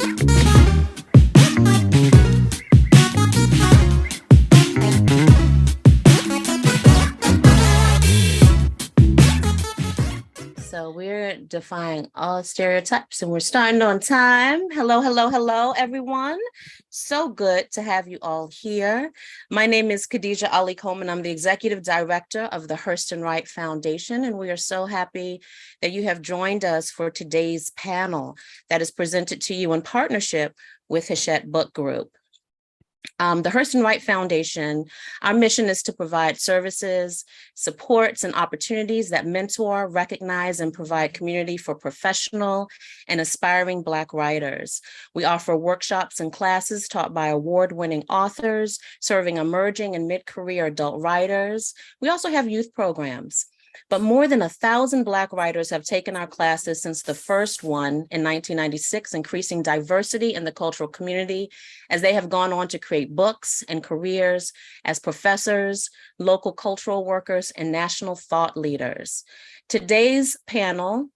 So we're defying all stereotypes and we're starting on time. Hello, hello, hello, everyone. So good to have you all here. My name is Khadijah Ali Coleman. I'm the Executive Director of the Hurston Wright Foundation, and we are so happy that you have joined us for today's panel that is presented to you in partnership with Hachette Book Group. The Hurston Wright Foundation, our mission is to provide services, supports, and opportunities that mentor, recognize, and provide community for professional and aspiring Black writers. We offer workshops and classes taught by award-winning authors, serving emerging and mid-career adult writers. We also have youth programs. But more than 1,000 Black writers have taken our classes since the first one in 1996, increasing diversity in the cultural community as they have gone on to create books and careers as professors, local cultural workers, and national thought leaders. Today's panel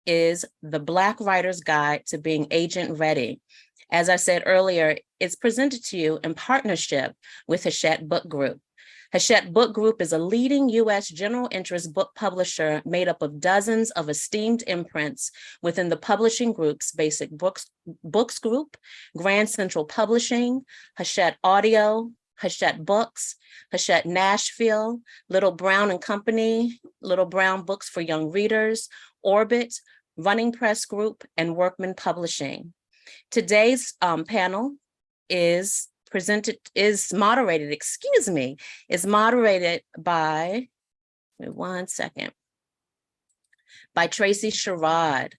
is the Black Writer's Guide to Being Agent Ready. As I said earlier, it's presented to you in partnership with Hachette Book Group. Hachette Book Group is a leading U.S. general interest book publisher made up of dozens of esteemed imprints within the publishing groups Basic Books Group, Grand Central Publishing, Hachette Audio, Hachette Books, Hachette Nashville, Little Brown and Company, Little Brown Books for Young Readers, Orbit, Running Press Group, and Workman Publishing. Today's panel is moderated by, by Tracy Sherrod.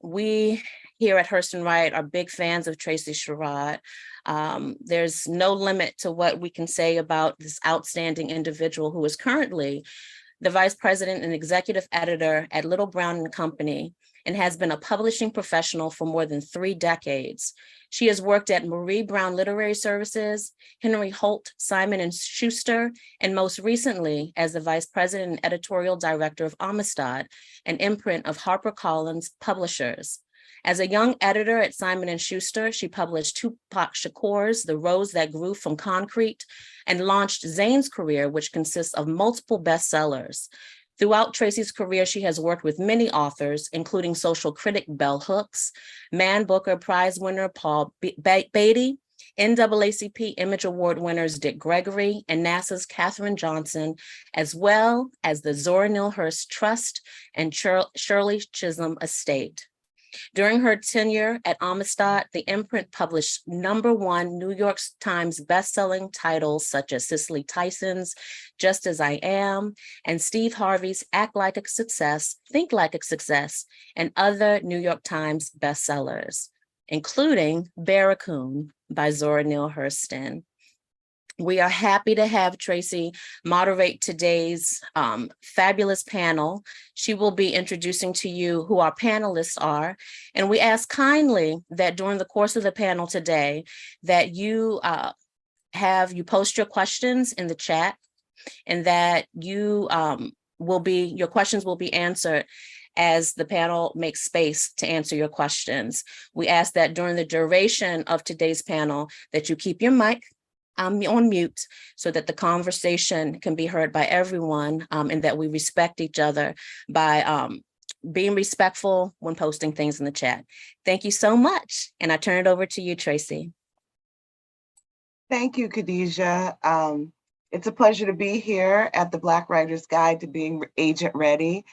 We here at Hurston Wright are big fans of Tracy Sherrod. There's no limit to what we can say about this outstanding individual who is currently the Vice President and Executive Editor at Little Brown and Company, and has been a publishing professional for more than 3 decades. She has worked at Marie Brown Literary Services, Henry Holt, Simon & Schuster, and most recently as the Vice President and Editorial Director of Amistad, an imprint of HarperCollins Publishers. As a young editor at Simon & Schuster, she published Tupac Shakur's The Rose That Grew from Concrete and launched Zane's career, which consists of multiple bestsellers. Throughout Tracy's career, she has worked with many authors, including social critic Bell Hooks, Man Booker Prize winner Paul Beatty, NAACP Image Award winners Dick Gregory, and NASA's Katherine Johnson, as well as the Zora Neale Trust and Shirley Chisholm estate. During her tenure at Amistad, the imprint published #1 New York Times bestselling titles such as Cicely Tyson's Just As I Am and Steve Harvey's Act Like a Success, Think Like a Success, and other New York Times bestsellers, including Barracoon by Zora Neale Hurston. We are happy to have Tracy moderate today's fabulous panel. She will be introducing to you who our panelists are. And we ask kindly that during the course of the panel today, that you post your questions in the chat, and that your questions will be answered as the panel makes space to answer your questions. We ask that during the duration of today's panel that you keep your mic on mute so that the conversation can be heard by everyone, and that we respect each other by being respectful when posting things in the chat. Thank you so much. And I turn it over to you, Tracy. Thank you, Khadijah. It's a pleasure to be here at the Black Writer's Guide to Being Agent Ready.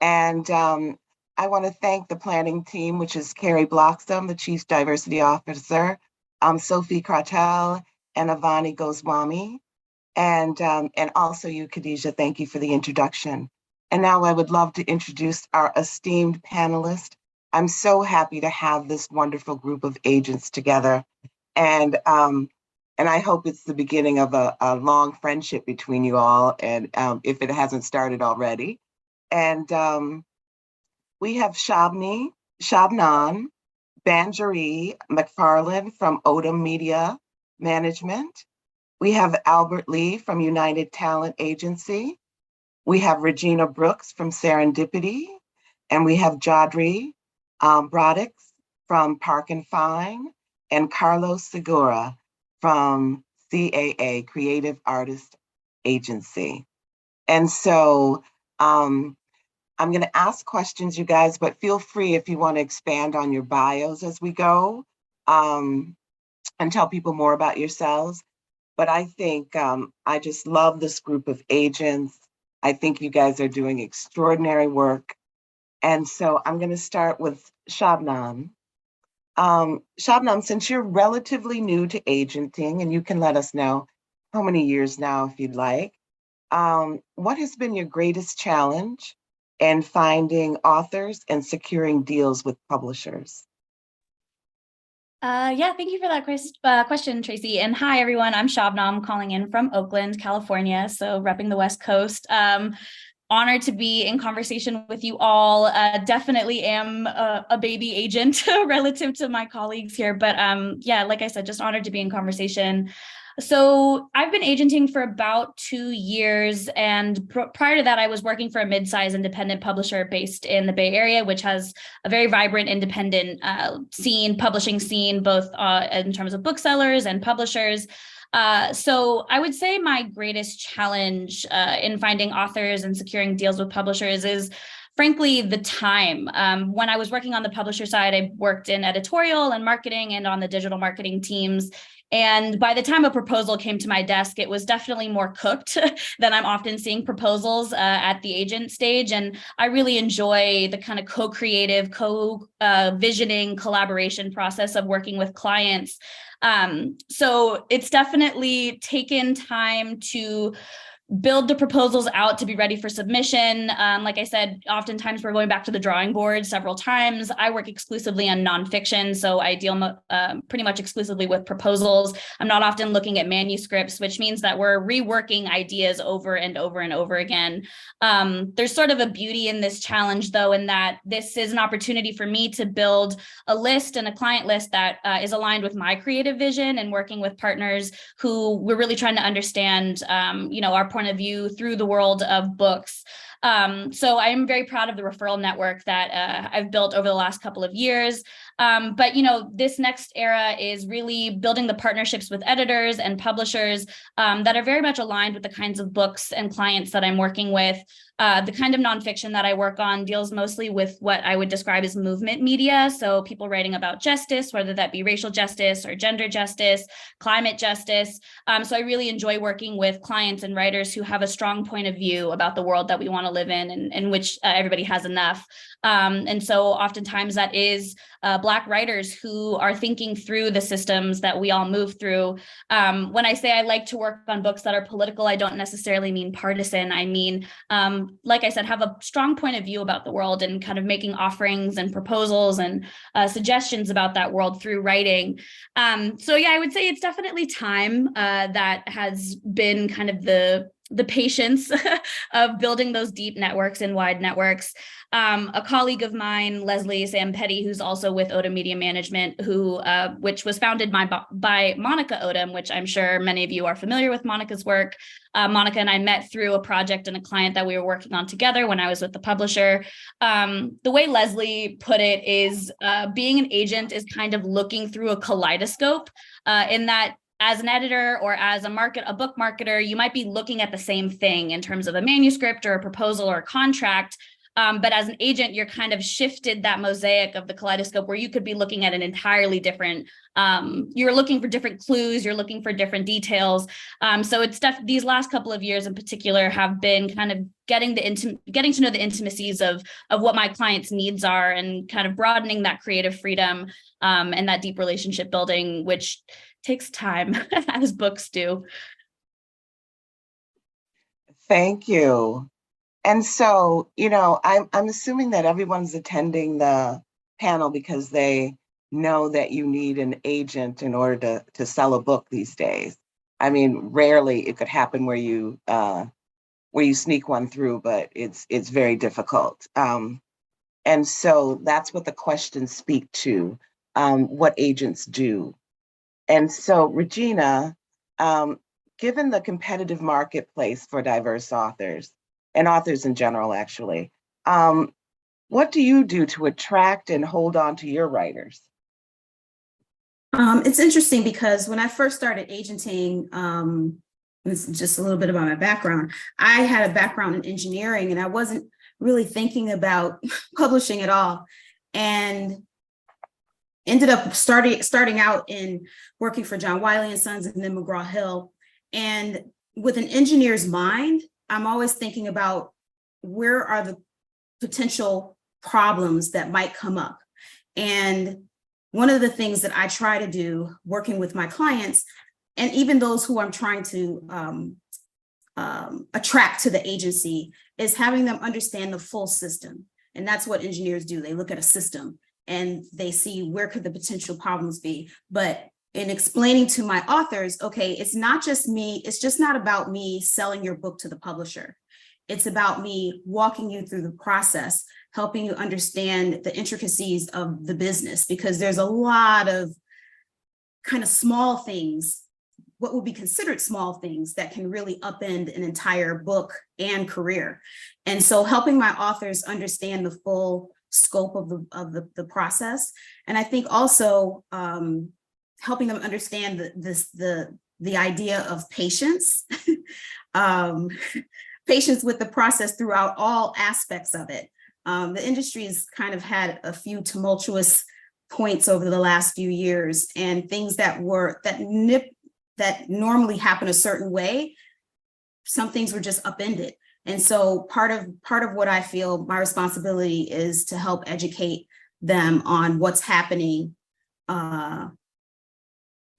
And I want to thank the planning team, which is Carrie Bloxham, the Chief Diversity Officer, Sophie Cartel, and Avani Goswami, and also you, Khadijah. Thank you for the introduction. And now I would love to introduce our esteemed panelists. I'm so happy to have this wonderful group of agents together, and I hope it's the beginning of a long friendship between you all, and if it hasn't started already. And we have Shabnan Banjari McFarland from Odom Media Management. We have Albert Lee from United Talent Agency. We have Regina Brooks from Serendipity. And we have Jodri Brodix from Park and Fine, and Carlos Segura from CAA, Creative Artist Agency. And so I'm going to ask questions, you guys, but feel free if you want to expand on your bios as we go, and tell people more about yourselves. But I think I just love this group of agents. I think you guys are doing extraordinary work. And so I'm going to start with Shabnam. Shabnam, since you're relatively new to agenting, and you can let us know how many years now if you'd like, what has been your greatest challenge in finding authors and securing deals with publishers? Yeah, thank you for that question, Tracy. And hi, everyone. I'm Shabnam calling in from Oakland, California, so repping the West Coast. Honored to be in conversation with you all. Definitely am a baby agent relative to my colleagues here, but yeah, like I said, just honored to be in conversation. So I've been agenting for about 2 years, and prior to that, I was working for a mid-sized independent publisher based in the Bay Area, which has a very vibrant independent publishing scene, both in terms of booksellers and publishers. So I would say my greatest challenge in finding authors and securing deals with publishers is frankly the time. When I was working on the publisher side, I worked in editorial and marketing and on the digital marketing teams. And by the time a proposal came to my desk, it was definitely more cooked than I'm often seeing proposals at the agent stage. And I really enjoy the kind of co-creative, co-visioning collaboration process of working with clients. So it's definitely taken time to build the proposals out to be ready for submission. Like I said, oftentimes we're going back to the drawing board several times. I work exclusively on nonfiction, so I deal pretty much exclusively with proposals. I'm not often looking at manuscripts, which means that we're reworking ideas over and over and over again. There's sort of a beauty in this challenge, though, in that this is an opportunity for me to build a list and a client list that is aligned with my creative vision, and working with partners who we're really trying to understand, our point of view through the world of books. So I'm very proud of the referral network that I've built over the last couple of years. But this next era is really building the partnerships with editors and publishers that are very much aligned with the kinds of books and clients that I'm working with. The kind of nonfiction that I work on deals mostly with what I would describe as movement media. So people writing about justice, whether that be racial justice or gender justice, climate justice. So I really enjoy working with clients and writers who have a strong point of view about the world that we want to live in, and which everybody has enough. And so oftentimes that is Black writers who are thinking through the systems that we all move through. When I say I like to work on books that are political, I don't necessarily mean partisan. I mean, like I said, have a strong point of view about the world and kind of making offerings and proposals and suggestions about that world through writing. So yeah, I would say it's definitely time that has been kind of the patience of building those deep networks and wide networks. A colleague of mine, Leslie Sam Petty, who's also with Odom Media Management, which was founded by Monica Odom, which I'm sure many of you are familiar with Monica's work. Monica and I met through a project and a client that we were working on together when I was with the publisher. The way Leslie put it is being an agent is kind of looking through a kaleidoscope in that as an editor or as a book marketer, you might be looking at the same thing in terms of a manuscript or a proposal or a contract. But as an agent, you're kind of shifted that mosaic of the kaleidoscope where you could be looking at an entirely different, you're looking for different clues, you're looking for different details. So it's these last couple of years in particular have been kind of getting to know the intimacies of what my clients' needs are, and kind of broadening that creative freedom and that deep relationship building, which takes time, as books do. Thank you. And so, I'm assuming that everyone's attending the panel because they know that you need an agent in order to sell a book these days. I mean, rarely it could happen where you sneak one through, but it's very difficult. And so that's what the questions speak to, what agents do. And so, Regina, given the competitive marketplace for diverse authors, and authors in general, actually, what do you do to attract and hold on to your writers? It's interesting because when I first started agenting, this is just a little bit about my background. I had a background in engineering and I wasn't really thinking about publishing at all. And ended up starting out in working for John Wiley and Sons and then McGraw-Hill. And with an engineer's mind, I'm always thinking about where are the potential problems that might come up. And one of the things that I try to do working with my clients, and even those who I'm trying to attract to the agency, is having them understand the full system. And that's what engineers do. They look at a system and they see where could the potential problems be. But in explaining to my authors, okay, it's not just me, it's just not about me selling your book to the publisher. It's about me walking you through the process, helping you understand the intricacies of the business, because there's a lot of kind of small things, what would be considered small things, that can really upend an entire book and career. And so helping my authors understand the full scope of the process. And I think also helping them understand the idea of patience, patience with the process throughout all aspects of it. The industry has kind of had a few tumultuous points over the last few years, and things that normally happen a certain way, some things were just upended. And so part of what I feel my responsibility is to help educate them on what's happening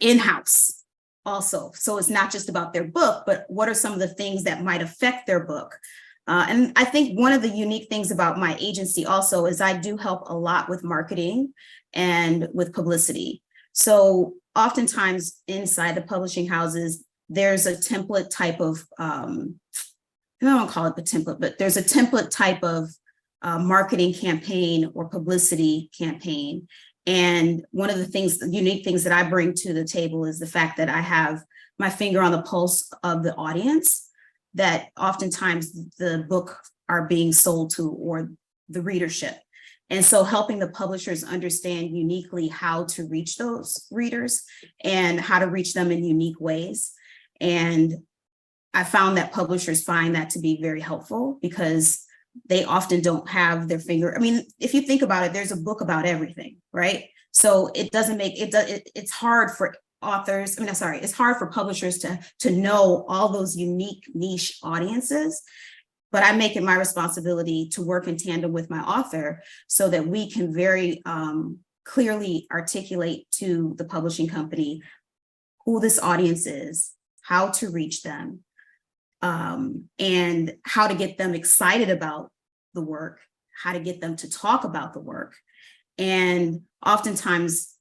in-house also. So it's not just about their book, but what are some of the things that might affect their book? And I think one of the unique things about my agency also is I do help a lot with marketing and with publicity. So oftentimes inside the publishing houses, there's a template type of, I don't call it the template, but there's a template type of marketing campaign or publicity campaign. And one of the unique things that I bring to the table is the fact that I have my finger on the pulse of the audience, that oftentimes the book are being sold to, or the readership. And so helping the publishers understand uniquely how to reach those readers and how to reach them in unique ways. And I found that publishers find that to be very helpful, because they often don't have their finger. I mean, if you think about it, there's a book about everything, right? So it's hard for authors, it's hard for publishers to know all those unique niche audiences. But I make it my responsibility to work in tandem with my author so that we can very clearly articulate to the publishing company who this audience is, how to reach them, and how to get them excited about the work, how to get them to talk about the work. And oftentimes,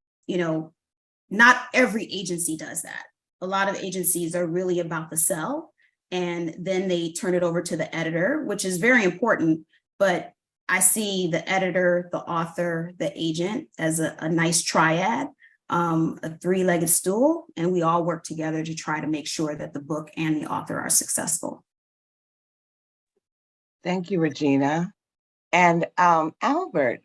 not every agency does that. A lot of agencies are really about the sell, and then they turn it over to the editor, which is very important. But I see the editor, the author, the agent as a nice triad, a three-legged stool, and we all work together to try to make sure that the book and the author are successful. Thank you, Regina. And Albert,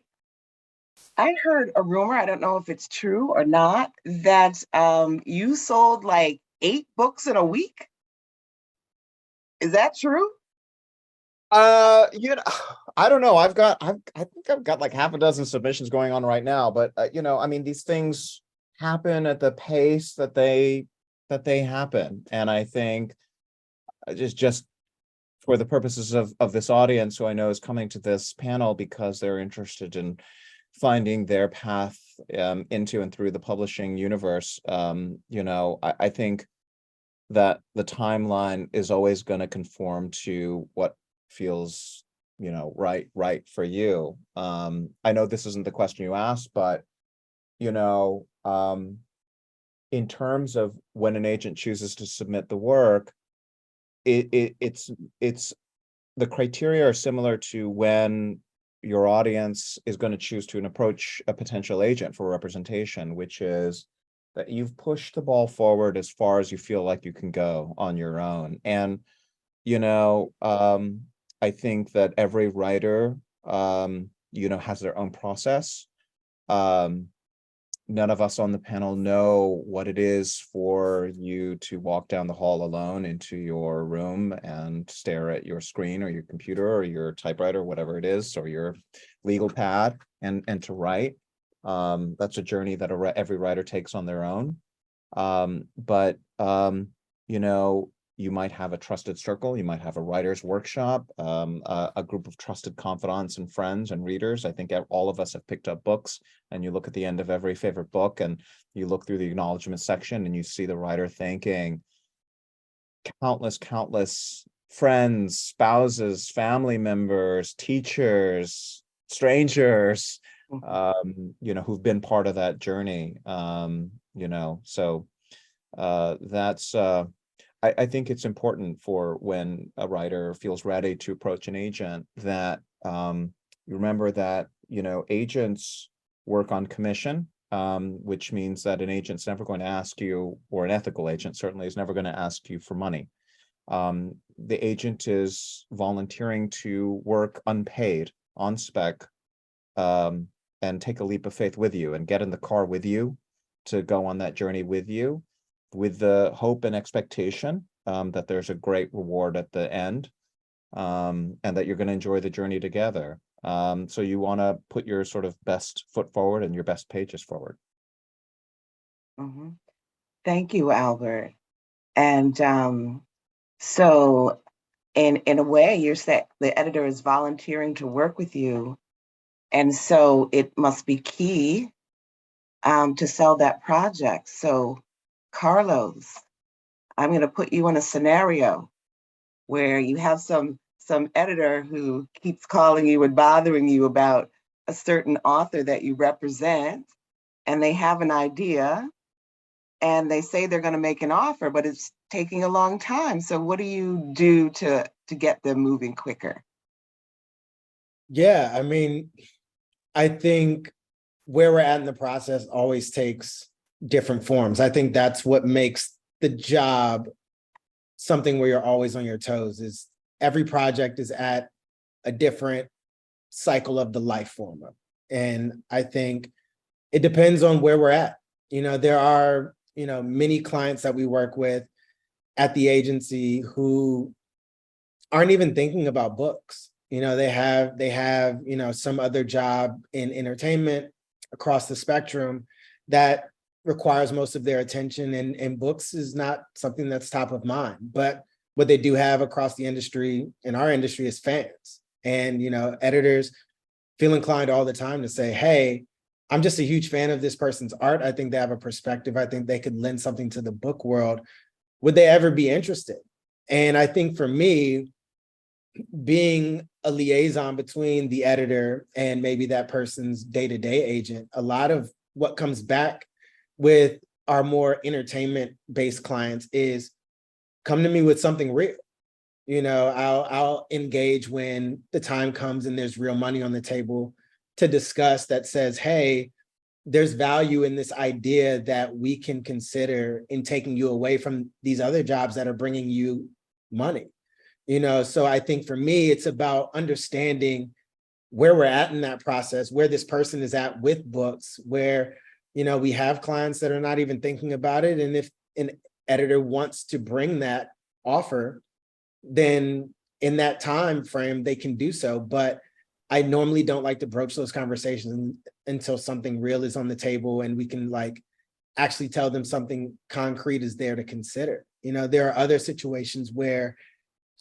I heard a rumor, I don't know if it's true or not, that you sold like 8 books in a week. Is that true? I don't know. I think I've got like half a dozen submissions going on right now, but these things happen at the pace that they happen. And I think just for the purposes of this audience, who I know is coming to this panel because they're interested in finding their path into and through the publishing universe, I think that the timeline is always going to conform to what feels, right for you. I know this isn't the question you asked, but, in terms of when an agent chooses to submit the work, it's the criteria are similar to when your audience is going to choose to approach a potential agent for representation, which is that you've pushed the ball forward as far as you feel like you can go on your own. And, I think that every writer, has their own process. none of us on the panel know what it is for you to walk down the hall alone into your room and stare at your screen or your computer or your typewriter, whatever it is, or your legal pad and to write. That's a journey that every writer takes on their own. But you know, you might have a trusted circle, you might have a writer's workshop, a group of trusted confidants and friends and readers. I think all of us have picked up books, and you look at the end of every favorite book and you look through the acknowledgement section and you see the writer thanking countless friends, spouses, family members, teachers, strangers, you know, who've been part of that journey. You know, so that's I think it's important for when a writer feels ready to approach an agent that you remember that, you know, agents work on commission, which means that an agent's never going to ask you, or an ethical agent certainly is never going to ask you for money. The agent is volunteering to work unpaid on spec, and take a leap of faith with you and get in the car with you to go on that journey with you, with the hope and expectation that there's a great reward at the end, and that you're going to enjoy the journey together. So you want to put your sort of best foot forward and your best pages forward. Thank you, Albert. And so in a way, you're saying the editor is volunteering to work with you. And so it must be key to sell that project. So Carlos, I'm going to put you in a scenario where you have some editor who keeps calling you and bothering you about a certain author that you represent, and they have an idea and they say they're going to make an offer, but it's taking a long time. So what do you do to get them moving quicker? Yeah, I mean, I think where we're at in the process always takes different forms. I think that's what makes the job something where you're always on your toes. Is every project is at a different cycle of the life form. And I think it depends on where we're at. You know, there are, you know, many clients that we work with at the agency who aren't even thinking about books. You know, they have, you know, some other job in entertainment across the spectrum that requires most of their attention, and books is not something that's top of mind. But what they do have across the industry, in our industry, is fans. And, you know, editors feel inclined all the time to say, hey, I'm just a huge fan of this person's art. I think they have a perspective. I think they could lend something to the book world. Would they ever be interested? And I think for me, being a liaison between the editor and maybe that person's day-to-day agent, a lot of what comes back with our more entertainment-based clients is come to me with something real. You know, I'll engage when the time comes and there's real money on the table to discuss that says, hey, there's value in this idea that we can consider in taking you away from these other jobs that are bringing you money. You know, so I think for me, it's about understanding where we're at in that process, where this person is at with books, where, you know, we have clients that are not even thinking about it. And if an editor wants to bring that offer, then in that time frame, they can do so. But I normally don't like to broach those conversations until something real is on the table and we can like actually tell them something concrete is there to consider. You know, there are other situations where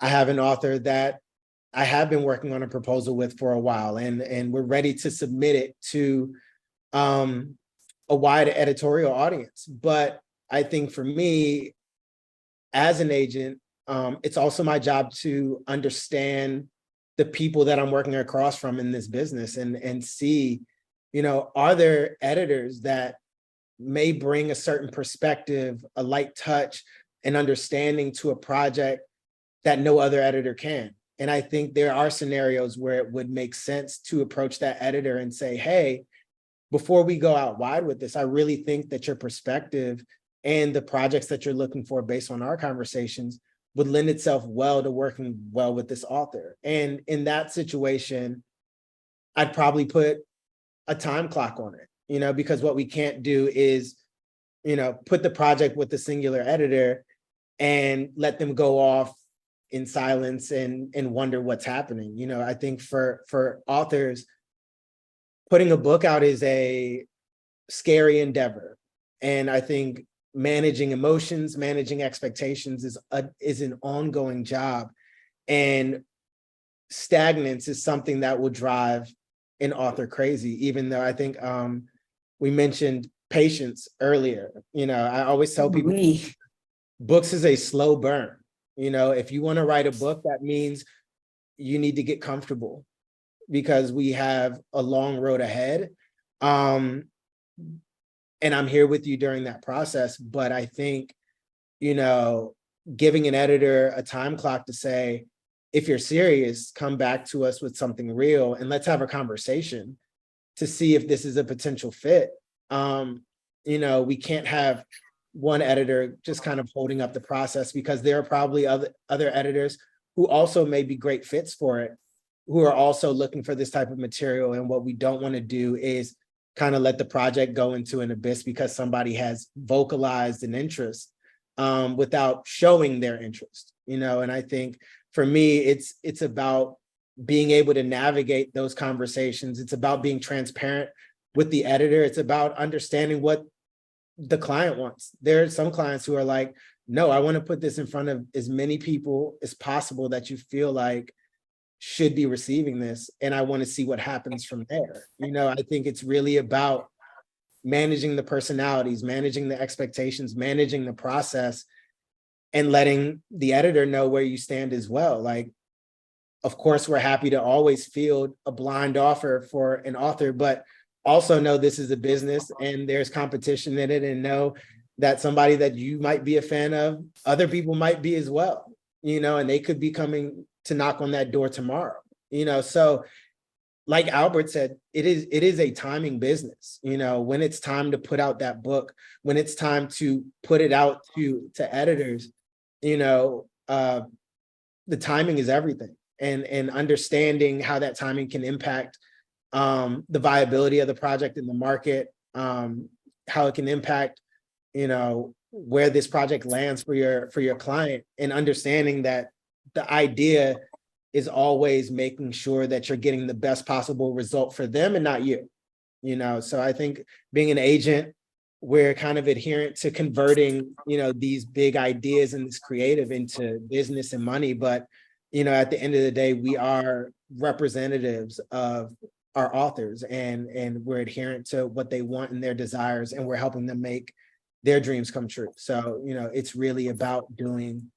I have an author that I have been working on a proposal with for a while, and we're ready to submit it to a wide editorial audience. But I think for me, as an agent, it's also my job to understand the people that I'm working across from in this business and see, you know, are there editors that may bring a certain perspective, a light touch, and understanding to a project that no other editor can. And I think there are scenarios where it would make sense to approach that editor and say, hey, before we go out wide with this, I really think that your perspective and the projects that you're looking for based on our conversations would lend itself well to working well with this author. And in that situation, I'd probably put a time clock on it. because what we can't do is, put the project with the singular editor and let them go off in silence and wonder what's happening. I think for authors, putting a book out is a scary endeavor. And I think managing emotions, managing expectations is an ongoing job. And stagnance is something that will drive an author crazy, even though I think we mentioned patience earlier. I always tell people books is a slow burn. If you want to write a book, that means you need to get comfortable because we have a long road ahead. And I'm here with you during that process. But I think, giving an editor a time clock to say, if you're serious, come back to us with something real and let's have a conversation to see if this is a potential fit. We can't have one editor just kind of holding up the process, because there are probably other editors who also may be great fits for it, who are also looking for this type of material. And what we don't want to do is kind of let the project go into an abyss because somebody has vocalized an interest without showing their interest, and I think for me, it's about being able to navigate those conversations. It's about being transparent with the editor. It's about understanding what the client wants. There are some clients who are like, no, I want to put this in front of as many people as possible that you feel like should be receiving this. And I want to see what happens from there. I think it's really about managing the personalities, managing the expectations, managing the process, and letting the editor know where you stand as well. Like, of course, we're happy to always field a blind offer for an author, but also know this is a business and there's competition in it, and know that somebody that you might be a fan of, other people might be as well, and they could be coming to knock on that door tomorrow, so like Albert said, it is a timing business. When it's time to put out that book, when it's time to put it out to editors, the timing is everything, and understanding how that timing can impact the viability of the project in the market, how it can impact, where this project lands for your client, and understanding that the idea is always making sure that you're getting the best possible result for them and not you. So I think being an agent, we're kind of adherent to converting, these big ideas and this creative into business and money. But, at the end of the day, we are representatives of our authors, and we're adherent to what they want and their desires, and we're helping them make their dreams come true. So, it's really about doing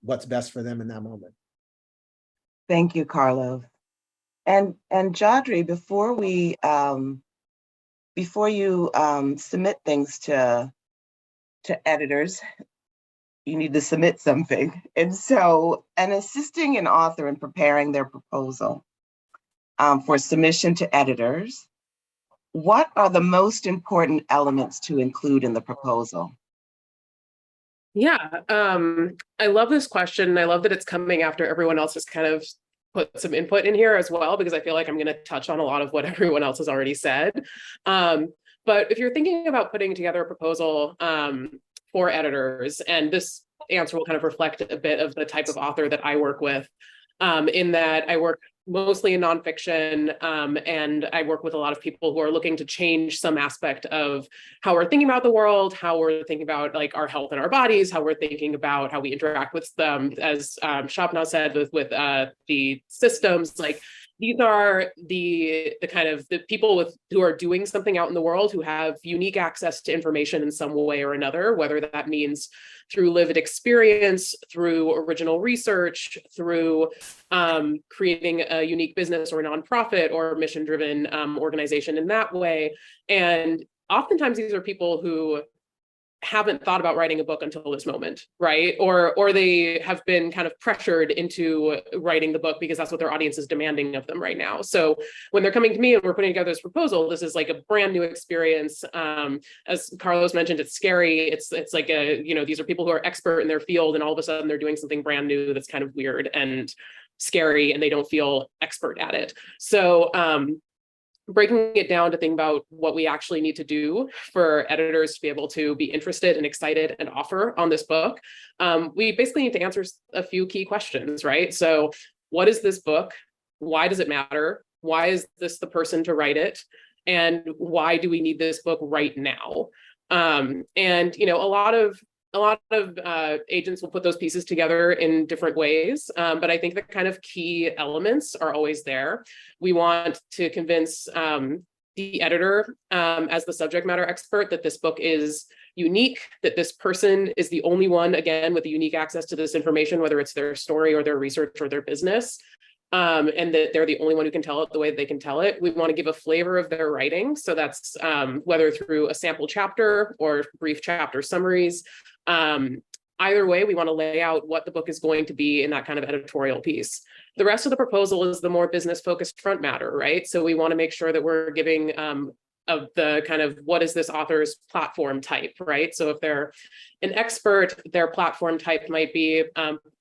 what's best for them in that moment. Thank you, Carlos. And Jodri, before you submit things to editors, you need to submit something. And so, in assisting an author in preparing their proposal for submission to editors, what are the most important elements to include in the proposal? Yeah, I love this question. I love that it's coming after everyone else has kind of put some input in here as well, because I feel like I'm going to touch on a lot of what everyone else has already said. But if you're thinking about putting together a proposal for editors, and this answer will kind of reflect a bit of the type of author that I work with, in that I work mostly in nonfiction, and I work with a lot of people who are looking to change some aspect of how we're thinking about the world, how we're thinking about like our health and our bodies, how we're thinking about how we interact with them, as Shabna said, with the systems. Like, these are the kind of the people who are doing something out in the world, who have unique access to information in some way or another, whether that means through lived experience, through original research, through creating a unique business or a nonprofit or mission-driven organization in that way. And oftentimes these are people who haven't thought about writing a book until this moment, right? Or they have been kind of pressured into writing the book because that's what their audience is demanding of them right now. So when they're coming to me and we're putting together this proposal, this is like a brand new experience. As Carlos mentioned, it's scary. It's like these are people who are expert in their field, and all of a sudden they're doing something brand new that's kind of weird and scary, and they don't feel expert at it. So breaking it down to think about what we actually need to do for editors to be able to be interested and excited and offer on this book, we basically need to answer a few key questions, right? So what is this book? Why does it matter? Why is this the person to write it? And why do we need this book right now? And, you know, a lot of agents will put those pieces together in different ways, but I think the kind of key elements are always there. We want to convince the editor as the subject matter expert that this book is unique, that this person is the only one, again, with the unique access to this information, whether it's their story or their research or their business, and that they're the only one who can tell it the way they can tell it. We want to give a flavor of their writing. So that's whether through a sample chapter or brief chapter summaries. Either way, we want to lay out what the book is going to be in that kind of editorial piece. The rest of the proposal is the more business focused front matter, right? So we want to make sure that we're giving of the kind of what is this author's platform type, right? So if they're an expert, their platform type might be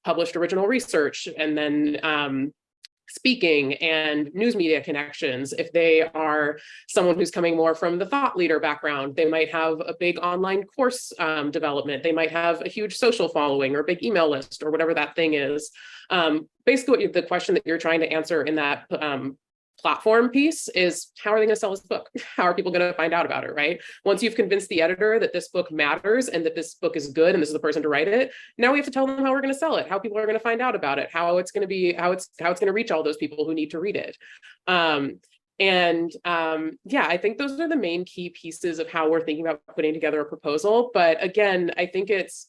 published original research and then speaking and news media connections. If they are someone who's coming more from the thought leader background, they might have a big online course development. They might have a huge social following or a big email list or whatever that thing is. Basically, the question that you're trying to answer in that platform piece is, how are they going to sell this book? How are people going to find out about it, right? Once you've convinced the editor that this book matters and that this book is good and this is the person to write it, now we have to tell them how we're going to sell it, how people are going to find out about it, how it's going to be, how it's going to reach all those people who need to read it. Yeah, I think those are the main key pieces of how we're thinking about putting together a proposal. But again, I think it's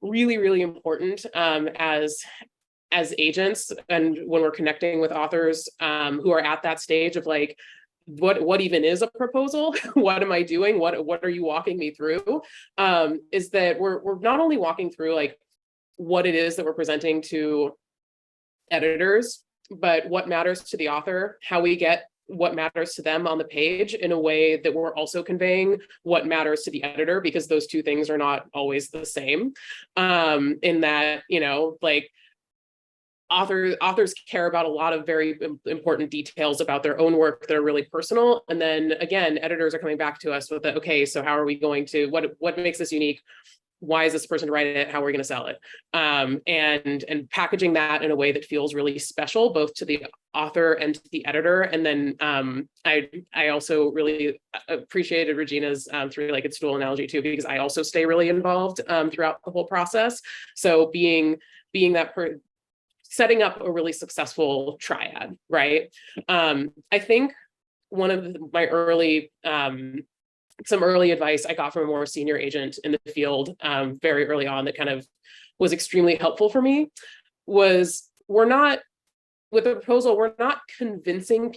really, really important as agents and when we're connecting with authors who are at that stage of like, what even is a proposal? What am I doing? What are you walking me through? Is that we're not only walking through like what it is that we're presenting to editors, but what matters to the author, how we get what matters to them on the page in a way that we're also conveying what matters to the editor, because those two things are not always the same. In that, you know, like, authors care about a lot of very important details about their own work that are really personal. And then again, editors are coming back to us with the, okay, so how are we going to, what makes this unique? Why is this person to write it? How are we going to sell it? And packaging that in a way that feels really special, both to the author and to the editor. And then I also really appreciated Regina's three-legged stool analogy too, because I also stay really involved throughout the whole process. So being that setting up a really successful triad, right? I think one of my early, some early advice I got from a more senior agent in the field very early on that kind of was extremely helpful for me was with the proposal, we're not convincing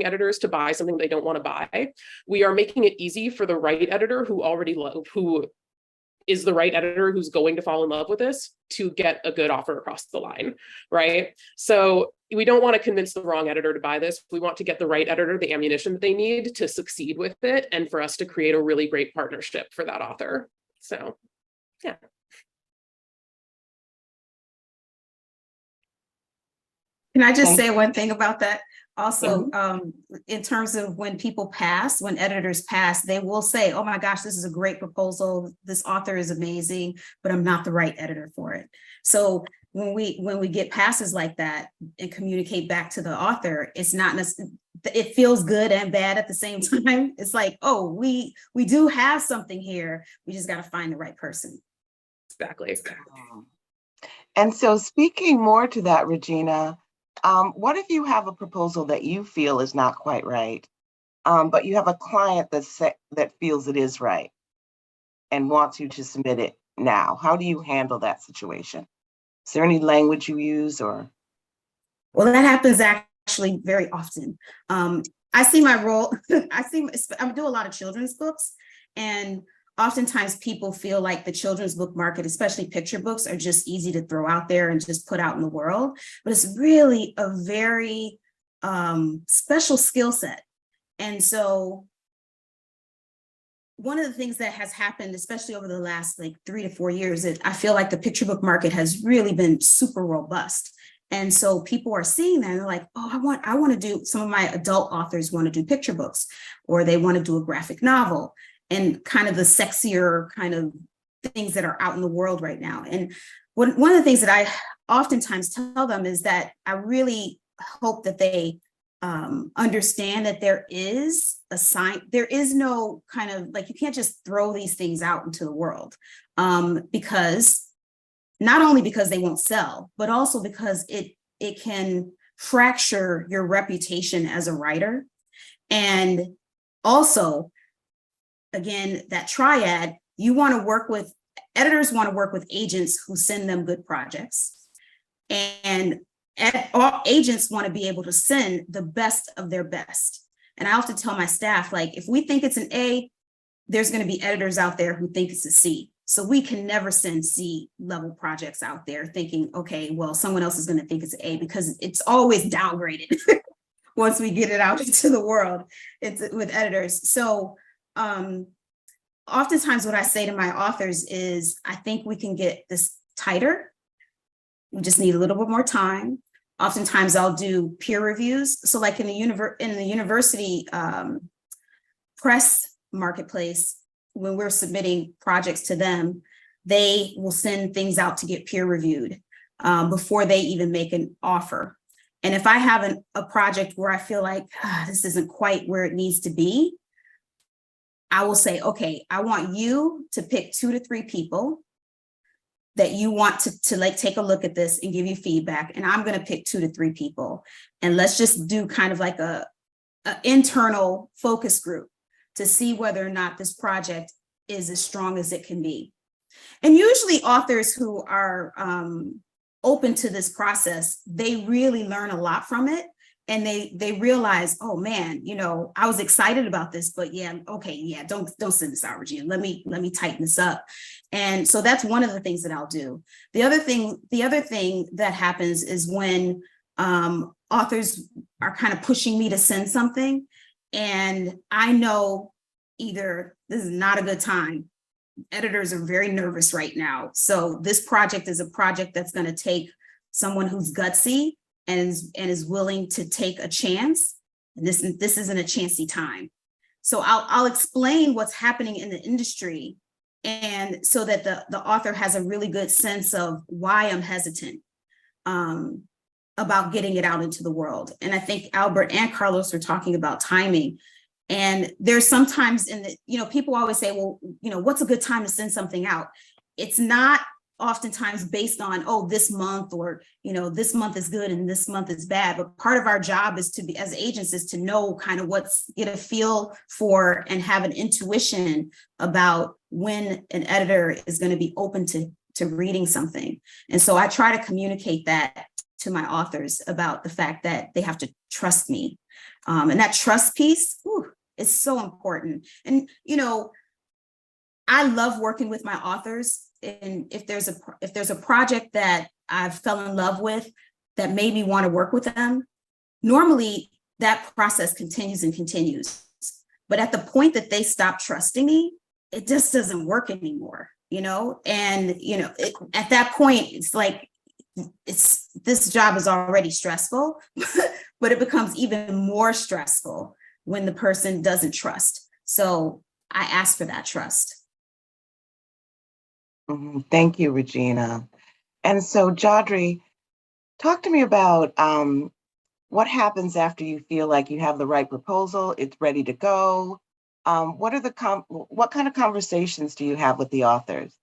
editors to buy something they don't want to buy. We are making it easy for the right editor who is the right editor who's going to fall in love with this to get a good offer across the line, right? So we don't want to convince the wrong editor to buy this. We want to get the right editor the ammunition that they need to succeed with it and for us to create a really great partnership for that author. So, yeah. Can I just say one thing about that? Also, in terms of when editors pass, they will say, oh my gosh, this is a great proposal. This author is amazing, but I'm not the right editor for it. So when we get passes like that and communicate back to the author, it's not it feels good and bad at the same time. It's like, oh, we do have something here. We just got to find the right person. Exactly. And so speaking more to that, Regina, what if you have a proposal that you feel is not quite right, but you have a client that feels it is right and wants you to submit it now? How do you handle that situation? Is there any language you use or? Well, that happens actually very often. I see my role, I do a lot of children's books, and oftentimes people feel like the children's book market, especially picture books, are just easy to throw out there and just put out in the world. But it's really a very special skill set. And so one of the things that has happened, especially over the last like 3 to 4 years, is I feel like the picture book market has really been super robust. And so people are seeing that and they're like, oh, I want to do, some of my adult authors want to do picture books, or they want to do a graphic novel, and kind of the sexier kind of things that are out in the world right now. And one of the things that I oftentimes tell them is that I really hope that they understand that there is no kind of like, you can't just throw these things out into the world, because not only because they won't sell, but also because it can fracture your reputation as a writer. And also, again, that triad, editors want to work with agents who send them good projects. And all agents want to be able to send the best of their best. And I often tell my staff, like, if we think it's an A, there's going to be editors out there who think it's a C. So we can never send C level projects out there thinking, okay, well, someone else is going to think it's A, because it's always downgraded once we get it out into the world. It's with editors. So oftentimes what I say to my authors is, I think we can get this tighter. We just need a little bit more time. Oftentimes I'll do peer reviews. So like in the university press marketplace, when we're submitting projects to them, they will send things out to get peer reviewed before they even make an offer. And if I have a project where I feel like this isn't quite where it needs to be, I will say, okay, I want you to pick 2 to 3 people that you want to like take a look at this and give you feedback. And I'm going to pick 2 to 3 people. And let's just do kind of like a internal focus group to see whether or not this project is as strong as it can be. And usually authors who are open to this process, they really learn a lot from it. And they realize, oh man, I was excited about this, but don't send this out, Regina. Let me tighten this up. And so that's one of the things that I'll do. The other thing that happens is when authors are kind of pushing me to send something, and I know either this is not a good time. Editors are very nervous right now. So this project is a project that's going to take someone who's gutsy and is willing to take a chance. And this isn't a chancy time. So I'll explain what's happening in the industry, and so that the author has a really good sense of why I'm hesitant about getting it out into the world. And I think Albert and Carlos were talking about timing. And there's sometimes people always say, well, what's a good time to send something out? It's not oftentimes based on, oh, this month, or, this month is good and this month is bad. But part of our job is as agents, is to know kind of get a feel for and have an intuition about when an editor is going to be open to reading something. And so I try to communicate that to my authors about the fact that they have to trust me. And that trust piece is so important. And, I love working with my authors. And if there's a project that I fell in love with that made me want to work with them, normally that process continues and continues. But at the point that they stop trusting me, it just doesn't work anymore, And, at that point, it's like, this job is already stressful, but it becomes even more stressful when the person doesn't trust. So I ask for that trust. Thank you, Regina. And so, Jodri, talk to me about what happens after you feel like you have the right proposal, it's ready to go. What kind of conversations do you have with the authors?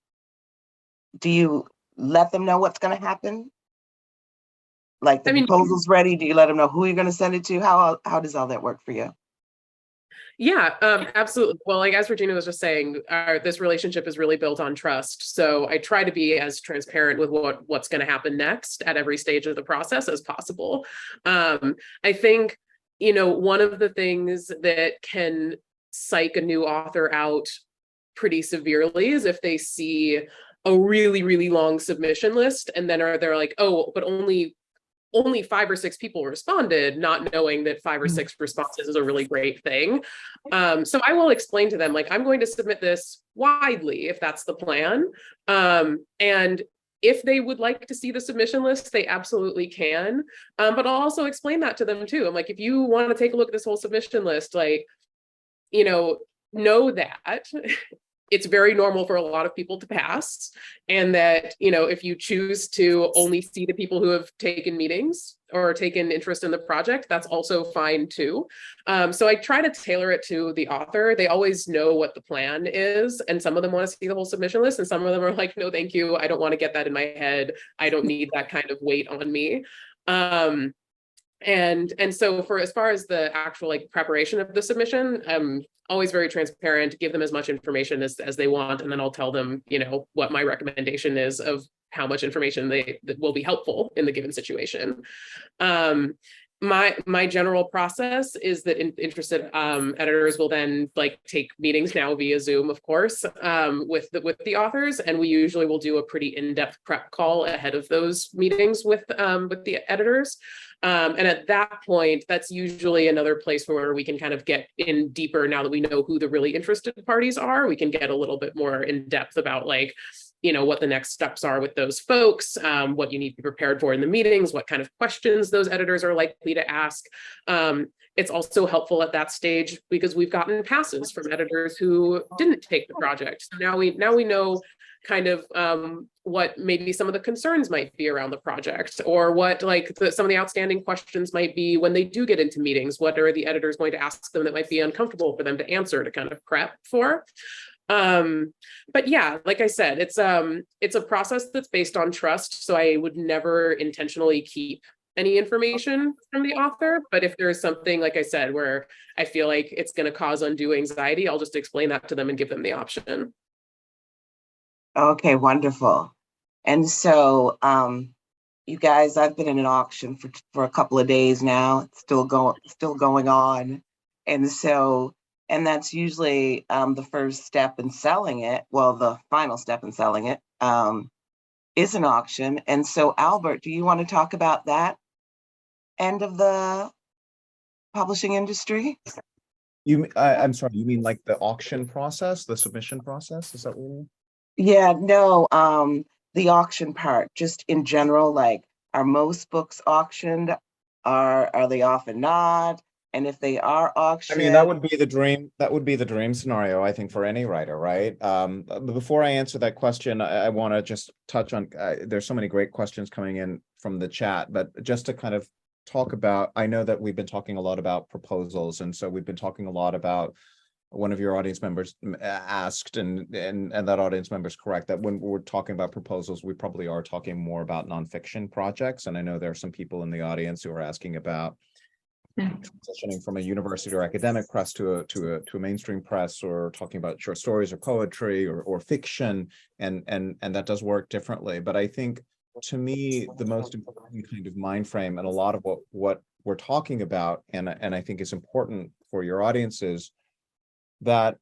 Do you let them know what's going to happen? Like the proposal's ready, do you let them know who you're going to send it to? How does all that work for you? Yeah, absolutely. Well, like as Regina was just saying, this relationship is really built on trust. So I try to be as transparent with what's going to happen next at every stage of the process as possible. I think, one of the things that can psych a new author out pretty severely is if they see a really, really long submission list, and then they're like, oh, but only 5 or 6 people responded, not knowing that 5 or 6 responses is a really great thing. So I will explain to them, like, I'm going to submit this widely if that's the plan. And if they would like to see the submission list, they absolutely can. But I'll also explain that to them too. I'm like, if you want to take a look at this whole submission list, like, you know that it's very normal for a lot of people to pass, and that, if you choose to only see the people who have taken meetings or taken interest in the project, that's also fine too. So I try to tailor it to the author. They always know what the plan is, and some of them want to see the whole submission list, and some of them are like, no, thank you. I don't want to get that in my head. I don't need that kind of weight on me. And so for as far as the actual like preparation of the submission, I'm always very transparent, give them as much information as they want, and then I'll tell them, what my recommendation is of how much information that will be helpful in the given situation. My general process is that interested editors will then take meetings now via Zoom, of course, with the authors, and we usually will do a pretty in-depth prep call ahead of those meetings with the editors. And at that point, that's usually another place where we can kind of get in deeper. Now that we know who the really interested parties are, we can get a little bit more in depth about what the next steps are with those folks, what you need to be prepared for in the meetings, what kind of questions those editors are likely to ask. It's also helpful at that stage because we've gotten passes from editors who didn't take the project. So now we know kind of what maybe some of the concerns might be around the project, or what some of the outstanding questions might be when they do get into meetings. What are the editors going to ask them that might be uncomfortable for them to answer, to kind of prep for? But yeah, like I said, it's a process that's based on trust. So I would never intentionally keep any information from the author. But if there's something, like I said, where I feel like it's going to cause undue anxiety, I'll just explain that to them and give them the option. Okay, wonderful. And so, you guys, I've been in an auction for a couple of days now. It's still going on. And so, and that's usually the first step in selling it. Well, the final step in selling it is an auction. And so, Albert, do you want to talk about that end of the publishing industry? I'm sorry, you mean like the auction process, the submission process? Is that what you mean? Yeah, no, the auction part, just in general, are most books auctioned? Are they often not? And if they are auctioned, I mean, that would be the dream. That would be the dream scenario, I think, for any writer, right? But before I answer that question, I want to just touch on. There's so many great questions coming in from the chat, but just to kind of talk about. I know that we've been talking a lot about proposals, and so we've been talking a lot about. One of your audience members asked, and that audience member is correct, that when we're talking about proposals, we probably are talking more about nonfiction projects. And I know there are some people in the audience who are asking about transitioning from a university or academic press to a mainstream press, or talking about short stories or poetry or fiction, and that does work differently. But I think, to me, the most important kind of mind frame, and a lot of what we're talking about, and I think is important for your audiences, that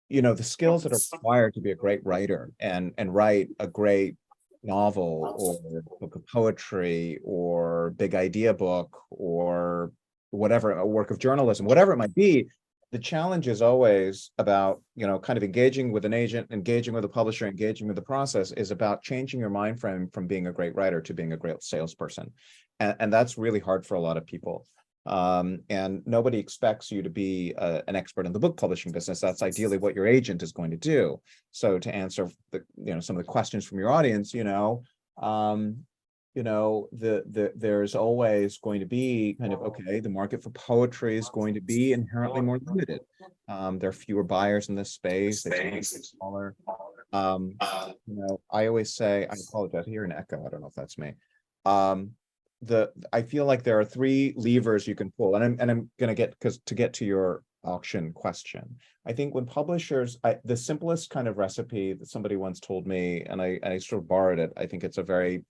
the skills that are required to be a great writer and write a great novel or book of poetry or big idea book or whatever, a work of journalism, whatever it might be. The challenge is always about kind of engaging with an agent, engaging with a publisher, engaging with the process, is about changing your mind frame from being a great writer to being a great salesperson, and that's really hard for a lot of people. And nobody expects you to be an expert in the book publishing business. That's ideally what your agent is going to do. So to answer some of the questions from your audience, there's always going to be kind of, okay, the market for poetry is going to be inherently more limited. There are fewer buyers in this space. They tend to be smaller. I always say, I apologize, I hear an echo. I don't know if that's me. I feel like there are three levers you can pull, and I'm going to get to your auction question. I think when publishers, the simplest kind of recipe that somebody once told me, and I sort of borrowed it. I think it's a very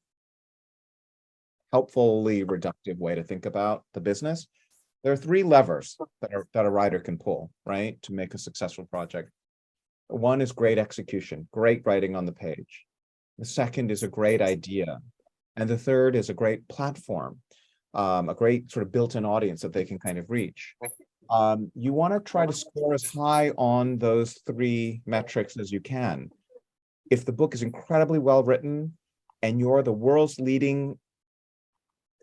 helpfully reductive way to think about the business. There are three levers that a writer can pull, right, to make a successful project. One is great execution, great writing on the page. The second is a great idea. And the third is a great platform, a great sort of built-in audience that they can kind of reach. You want to try to score as high on those three metrics as you can. If the book is incredibly well written, and you're the world's leading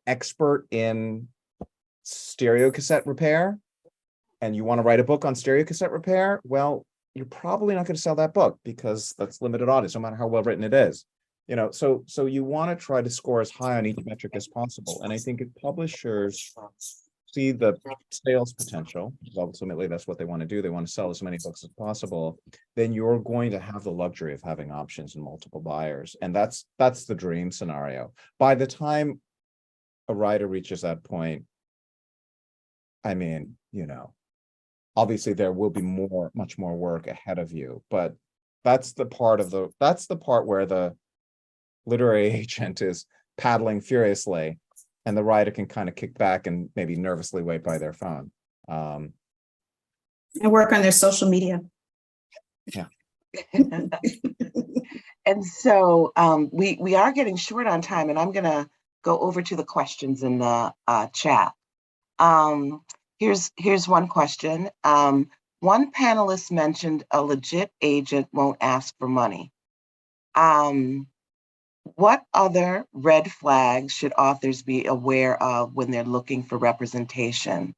expert in stereo cassette repair, and you want to write a book on stereo cassette repair, well, you're probably not going to sell that book because that's limited audience, no matter how well written it is. You know, so you want to try to score as high on each metric as possible. And I think if publishers see the sales potential, because ultimately that's what they want to do, they want to sell as many books as possible, then you're going to have the luxury of having options and multiple buyers. And that's the dream scenario. By the time a writer reaches that point, I mean, you know, obviously there will be much more work ahead of you, but that's the part where the literary agent is paddling furiously and the writer can kind of kick back and maybe nervously wait by their phone. And work on their social media. Yeah. And so we are getting short on time, and I'm gonna go over to the questions in the chat. Here's one question. One panelist mentioned a legit agent won't ask for money. What other red flags should authors be aware of when they're looking for representation?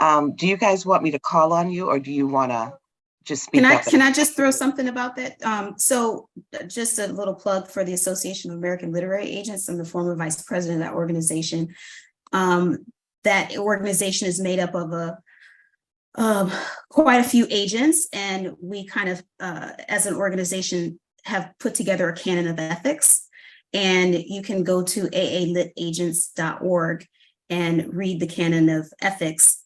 Do you guys want me to call on you, or do you want to just speak up? Can I just throw something about that? So just a little plug for the Association of American Literary Agents. I'm the former vice president of that organization. That organization is made up of quite a few agents, and we kind of, as an organization, have put together a canon of ethics. And you can go to aalitagents.org and read the canon of ethics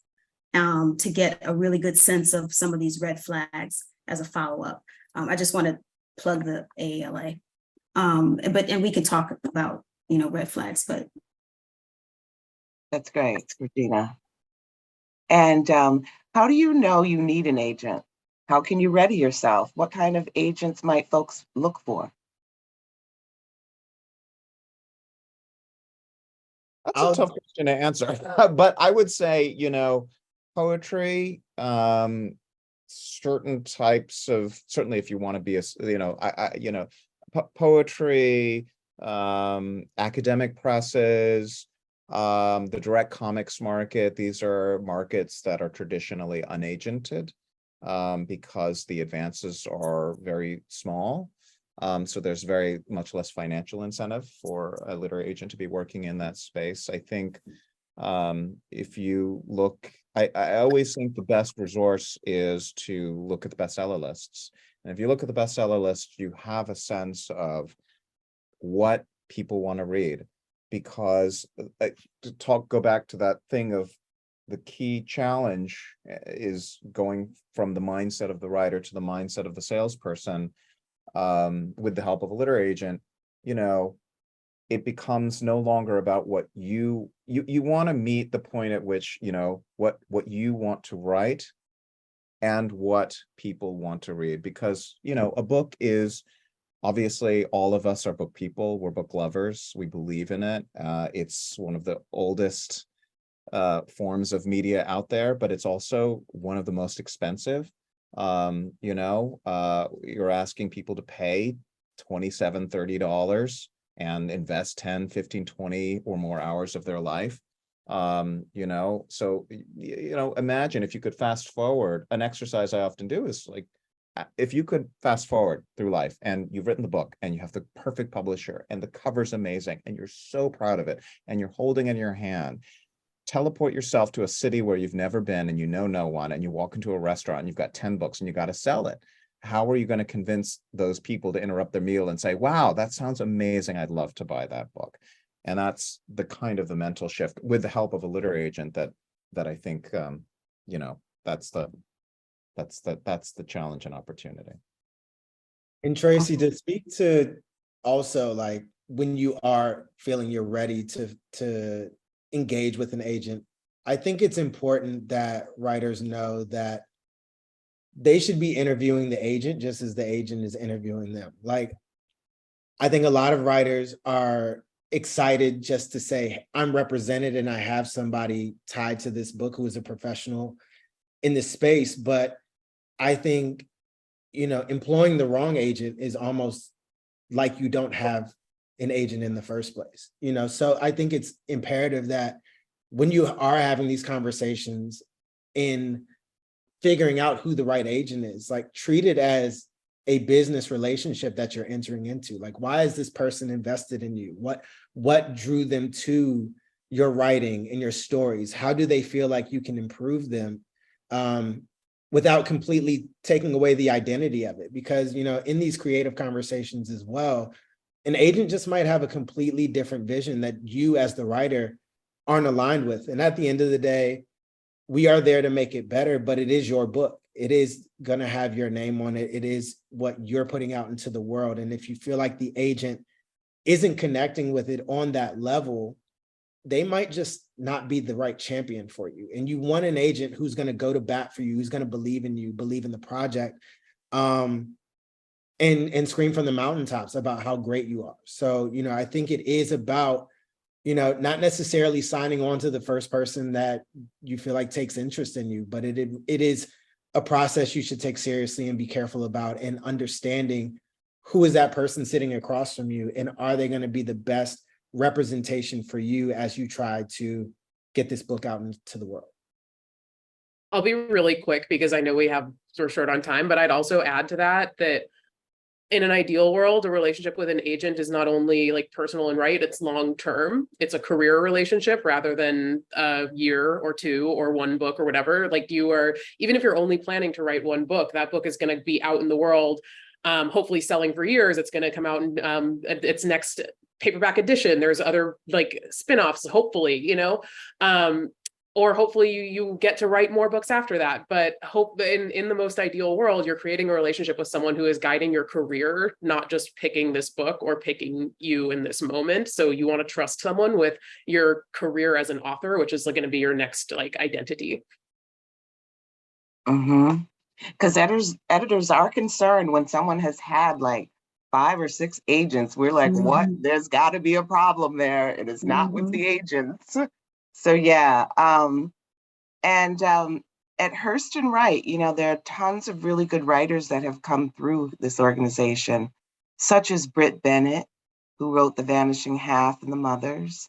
to get a really good sense of some of these red flags as a follow-up. I just want to plug the AALA, and we can talk about, you know, red flags, but. That's great, Regina. And how do you know you need an agent? How can you ready yourself? What kind of agents might folks look for? That's a tough question to answer, but I would say, you know, poetry, certain types of, certainly if you want to be a, you know, poetry, academic presses, the direct comics market. These are markets that are traditionally unagented because the advances are very small. So there's very much less financial incentive for a literary agent to be working in that space. I think if you look, I always think the best resource is to look at the bestseller lists. And if you look at the bestseller list, you have a sense of what people want to read. Because go back to that thing of the key challenge is going from the mindset of the writer to the mindset of the salesperson. With the help of a literary agent, you know, it becomes no longer about what you want to meet the point at which, you know, what you want to write and what people want to read. Because, you know, a book is, obviously, all of us are book people. We're book lovers. We believe in it. It's one of the oldest forms of media out there, but it's also one of the most expensive. You know, you're asking people to pay $27, $30 and invest 10, 15, 20 or more hours of their life. You know, so, you know, imagine if you could fast forward. An exercise I often do is like, if you could fast forward through life and you've written the book and you have the perfect publisher and the cover's amazing and you're so proud of it and you're holding it in your hand, teleport yourself to a city where you've never been and you know no one, and you walk into a restaurant and you've got 10 books and you got to sell it. How are you going to convince those people to interrupt their meal and say, wow, that sounds amazing, I'd love to buy that book? And that's the kind of the mental shift with the help of a literary agent that I think, you know, that's the challenge and opportunity. And Tracy, to speak to also, like, when you are feeling you're ready to engage with an agent, I think it's important that writers know that they should be interviewing the agent just as the agent is interviewing them. Like, I think a lot of writers are excited just to say, I'm represented and I have somebody tied to this book who is a professional in this space. But I think, you know, employing the wrong agent is almost like you don't have an agent in the first place, you know? So I think it's imperative that when you are having these conversations in figuring out who the right agent is, like treat it as a business relationship that you're entering into. Like, why is this person invested in you? What drew them to your writing and your stories? How do they feel like you can improve them without completely taking away the identity of it? Because, you know, in these creative conversations as well, an agent just might have a completely different vision that you as the writer aren't aligned with. And at the end of the day, we are there to make it better, but it is your book. It is going to have your name on it. It is what you're putting out into the world. And if you feel like the agent isn't connecting with it on that level, they might just not be the right champion for you. And you want an agent who's going to go to bat for you, who's going to believe in you, believe in the project, and scream from the mountaintops about how great you are. So, you know, I think it is about, you know, not necessarily signing on to the first person that you feel like takes interest in you, but it is a process you should take seriously and be careful about, and understanding who is that person sitting across from you, and are they going to be the best representation for you as you try to get this book out into the world. I'll be really quick because I know we're short on time, but I'd also add to that in an ideal world, a relationship with an agent is not only like personal and right, it's long-term. It's a career relationship rather than a year or two or one book or whatever. Like even if you're only planning to write one book, that book is going to be out in the world, hopefully selling for years. It's going to come out in its next paperback edition. There's other like spin-offs, hopefully, you know, or hopefully you get to write more books after that. But hope in the most ideal world, you're creating a relationship with someone who is guiding your career, not just picking this book or picking you in this moment. So you want to trust someone with your career as an author, which is like going to be your next like identity. Because editors are concerned when someone has had like 5 or 6 agents. We're like, what? There's got to be a problem there. It is not with the agents. So yeah, and at Hurston Wright, you know, there are tons of really good writers that have come through this organization, such as Britt Bennett, who wrote The Vanishing Half and The Mothers,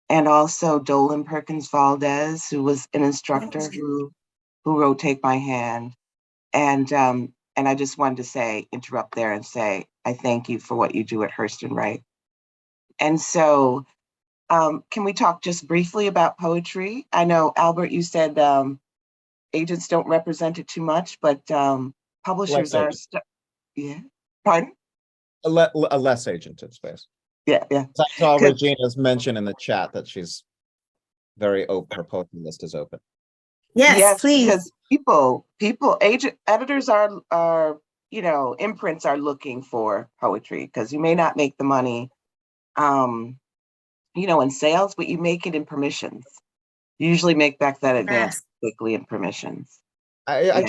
and also Dolan Perkins Valdez, who was an instructor who wrote Take My Hand. And I just wanted to interrupt there and say, I thank you for what you do at Hurston Wright. And so, can we talk just briefly about poetry? I know, Albert, you said agents don't represent it too much, but publishers are, yeah, pardon? A less agented space. Yeah. I saw Regina's mention in the chat that she's very open, her poetry list is open. Yes, please. Because editors are, you know, imprints are looking for poetry, because you may not make the money, you know, in sales, but you make it in permissions. You usually make back that advance quickly in permissions. I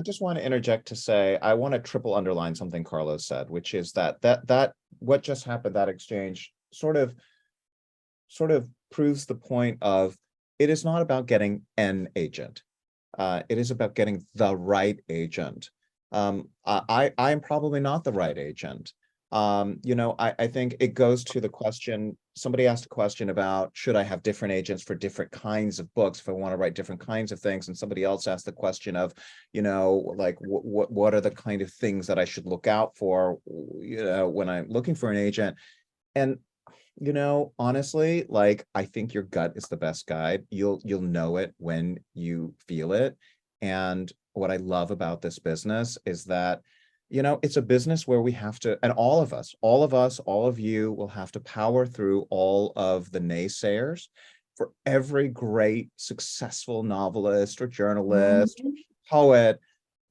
just want to interject to say, I want to triple underline something Carlos said, which is that what just happened, that exchange sort of proves the point of, it is not about getting an agent. It is about getting the right agent. I am probably not the right agent. You know, I think it goes to the question, somebody asked a question about, should I have different agents for different kinds of books if I want to write different kinds of things? And somebody else asked the question of, you know, like what are the kind of things that I should look out for, you know, when I'm looking for an agent? And, you know, honestly, like, I think your gut is the best guide. You'll know it when you feel it. And what I love about this business is that, you know, it's a business where we have to, and all of you will have to power through all of the naysayers. For every great successful novelist or journalist, or poet,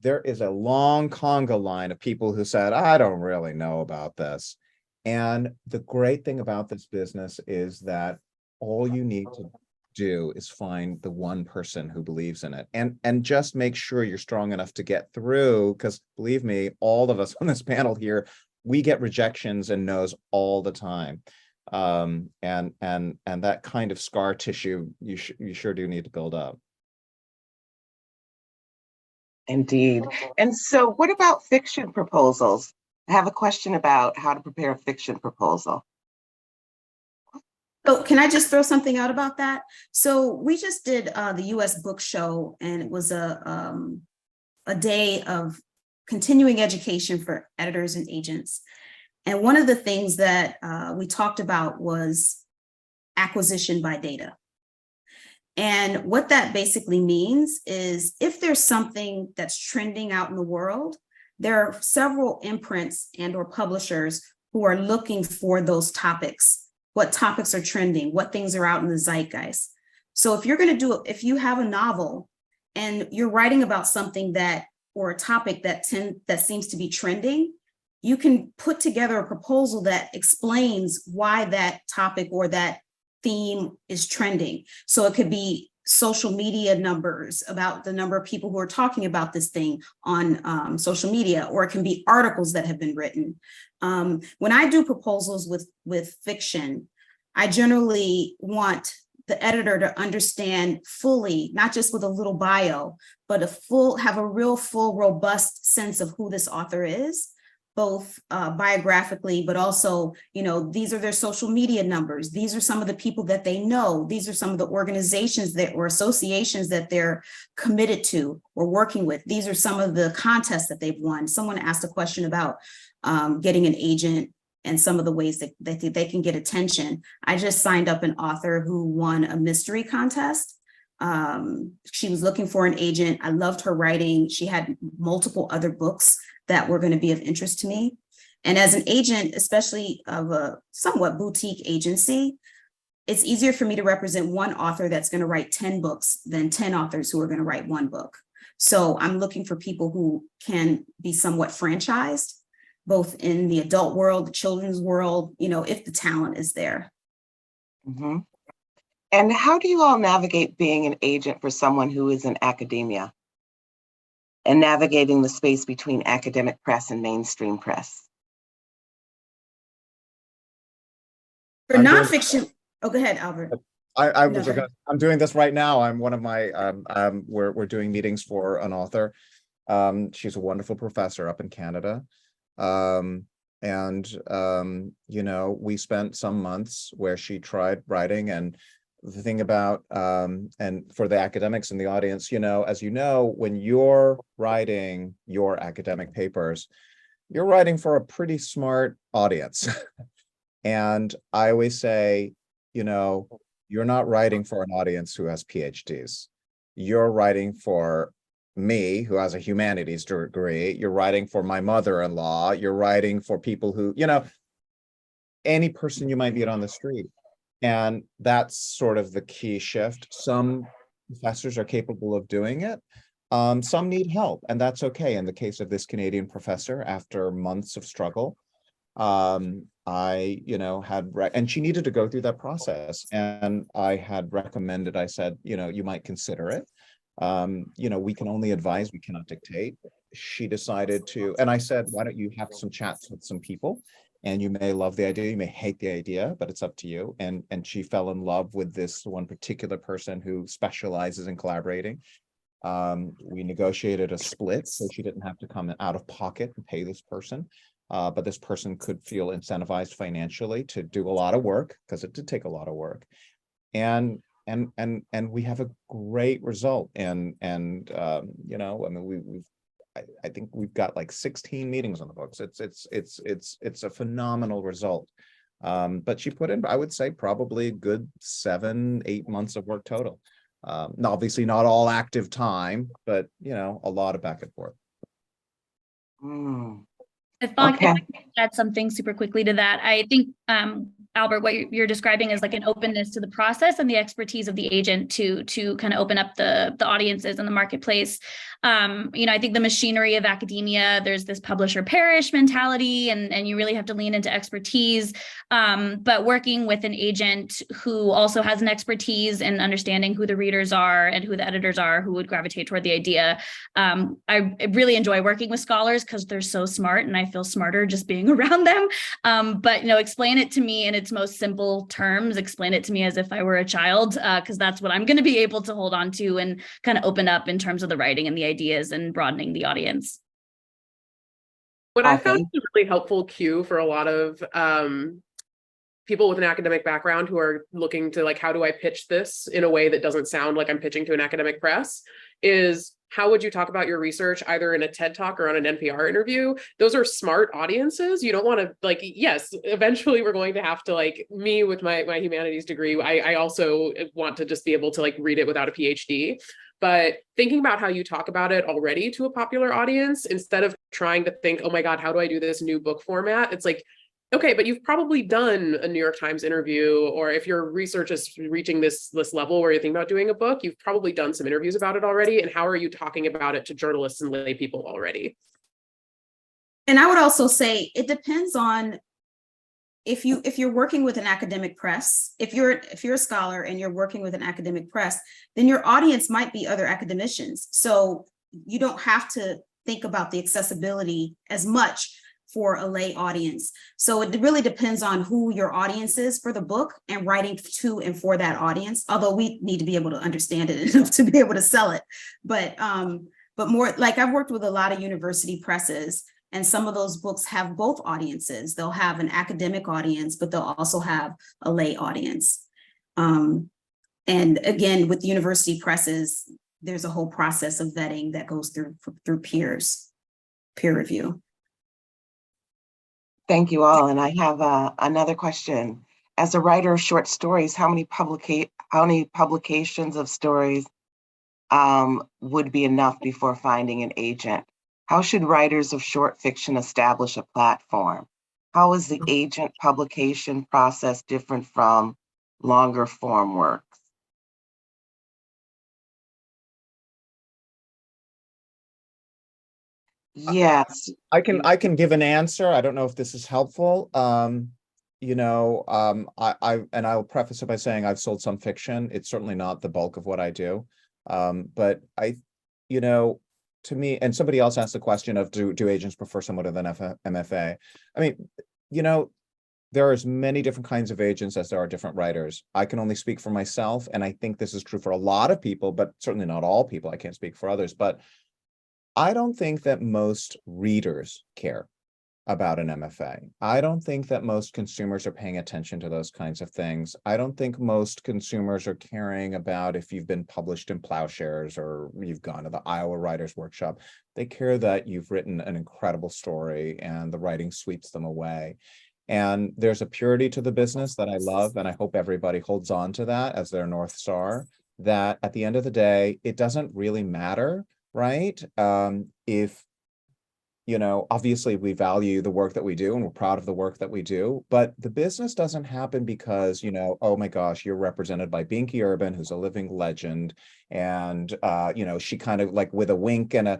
there is a long conga line of people who said, I don't really know about this. And the great thing about this business is that all you need to do is find the one person who believes in it, and just make sure you're strong enough to get through, because believe me, all of us on this panel here, we get rejections and no's all the time. And that kind of scar tissue you sure do need to build up. Indeed. And so what about fiction proposals? I have a question about how to prepare a fiction proposal. So can I just throw something out about that? So we just did the US Book Show, and it was a day of continuing education for editors and agents. And one of the things that we talked about was acquisition by data. And what that basically means is if there's something that's trending out in the world, there are several imprints and or publishers who are looking for those topics. What topics are trending, what things are out in the zeitgeist. So if you're going to do it, if you have a novel and you're writing about something that, or a topic that seems to be trending, you can put together a proposal that explains why that topic or that theme is trending. So it could be social media numbers about the number of people who are talking about this thing on social media, or it can be articles that have been written. When I do proposals with fiction, I generally want the editor to understand fully, not just with a little bio, but have a real full, robust sense of who this author is, both biographically, but also, these are their social media numbers. These are some of the people that they know. These are some of the organizations or associations that they're committed to or working with. These are some of the contests that they've won. Someone asked a question about getting an agent and some of the ways that they can get attention. I just signed up an author who won a mystery contest. She was looking for an agent. I loved her writing. She had multiple other books that were going to be of interest to me. And as an agent, especially of a somewhat boutique agency, it's easier for me to represent one author that's going to write 10 books than 10 authors who are going to write one book. So I'm looking for people who can be somewhat franchised, both in the adult world, the children's world, if the talent is there. Mm-hmm. And how do you all navigate being an agent for someone who is in academia and navigating the space between academic press and mainstream press? For nonfiction, oh, go ahead, Albert. I'm doing this right now. I'm one of my, we're doing meetings for an author. She's a wonderful professor up in Canada. We spent some months where she tried writing, and the thing about, and for the academics in the audience, as you know, when you're writing your academic papers, you're writing for a pretty smart audience. And I always say, you're not writing for an audience who has PhDs. You're writing for me, who has a humanities degree. You're writing for my mother-in-law. You're writing for people who, any person you might meet on the street. And that's sort of the key shift. Some professors are capable of doing it. Some need help, and that's okay. In the case of this Canadian professor, after months of struggle, and she needed to go through that process. And I had recommended, I said, you might consider it. We can only advise, we cannot dictate. She decided to, and I said, why don't you have some chats with some people? And you may love the idea, you may hate the idea, but it's up to you. And she fell in love with this one particular person who specializes in collaborating. We negotiated a split, so she didn't have to come out of pocket and pay this person. But this person could feel incentivized financially to do a lot of work, because it did take a lot of work. And we have a great result. I think we've got like 16 meetings on the books. It's a phenomenal result. But she put in, I would say, probably a good 7-8 months of work total. Obviously not all active time, but a lot of back and forth. If I could add something super quickly to that, I think, Albert, what you're describing is like an openness to the process and the expertise of the agent to kind of open up the audiences and the marketplace. I think the machinery of academia, there's this publisher perish mentality, and you really have to lean into expertise. But working with an agent who also has an expertise in understanding who the readers are and who the editors are who would gravitate toward the idea. I really enjoy working with scholars because they're so smart, and I feel smarter just being around them. But explain it to me in its most simple terms, explain it to me as if I were a child, because that's what I'm going to be able to hold on to and kind of open up in terms of the writing and the ideas and broadening the audience. What I found thank a really helpful cue for a lot of people with an academic background who are looking to like, how do I pitch this in a way that doesn't sound like I'm pitching to an academic press, is how would you talk about your research either in a TED Talk or on an NPR interview? Those are smart audiences. You don't want to like, yes, eventually we're going to have to like, me with my humanities degree, I also want to just be able to like read it without a PhD. But thinking about how you talk about it already to a popular audience, instead of trying to think, oh my God, how do I do this new book format? It's like, okay, but you've probably done a New York Times interview, or if your research is reaching this level where you're thinking about doing a book, you've probably done some interviews about it already. And how are you talking about it to journalists and lay people already? And I would also say it depends on if you're working with an academic press, if you're a scholar and you're working with an academic press, then your audience might be other academicians. So you don't have to think about the accessibility as much for a lay audience. So it really depends on who your audience is for the book and writing to and for that audience, although we need to be able to understand it enough to be able to sell it. But more like I've worked with a lot of university presses, and some of those books have both audiences. They'll have an academic audience, but they'll also have a lay audience. And again, with university presses, there's a whole process of vetting that goes through peer review. Thank you all. And I have another question. As a writer of short stories, how many publications of stories would be enough before finding an agent? How should writers of short fiction establish a platform? How is the agent publication process different from longer form works? Yes. I can give an answer. I don't know if this is helpful. You know, I'll preface it by saying I've sold some fiction. It's certainly not the bulk of what I do. But you know, to me, and somebody else asked the question of do agents prefer someone with an MFA? I mean, you know, there are as many different kinds of agents as there are different writers. I can only speak for myself, and I think this is true for a lot of people, but certainly not all people. I can't speak for others, but I don't think that most readers care about an MFA. I don't think that most consumers are paying attention to those kinds of things. I don't think most consumers are caring about if you've been published in Plowshares or you've gone to the Iowa Writers Workshop. They care that you've written an incredible story and the writing sweeps them away. And there's a purity to the business that I love, and I hope everybody holds on to that as their North Star, that at the end of the day, it doesn't really matter, right? If you know, obviously we value the work that we do and we're proud of the work that we do, but the business doesn't happen because, you know, oh my gosh, you're represented by Binky Urban, who's a living legend. And, you know, she kind of like with a wink and a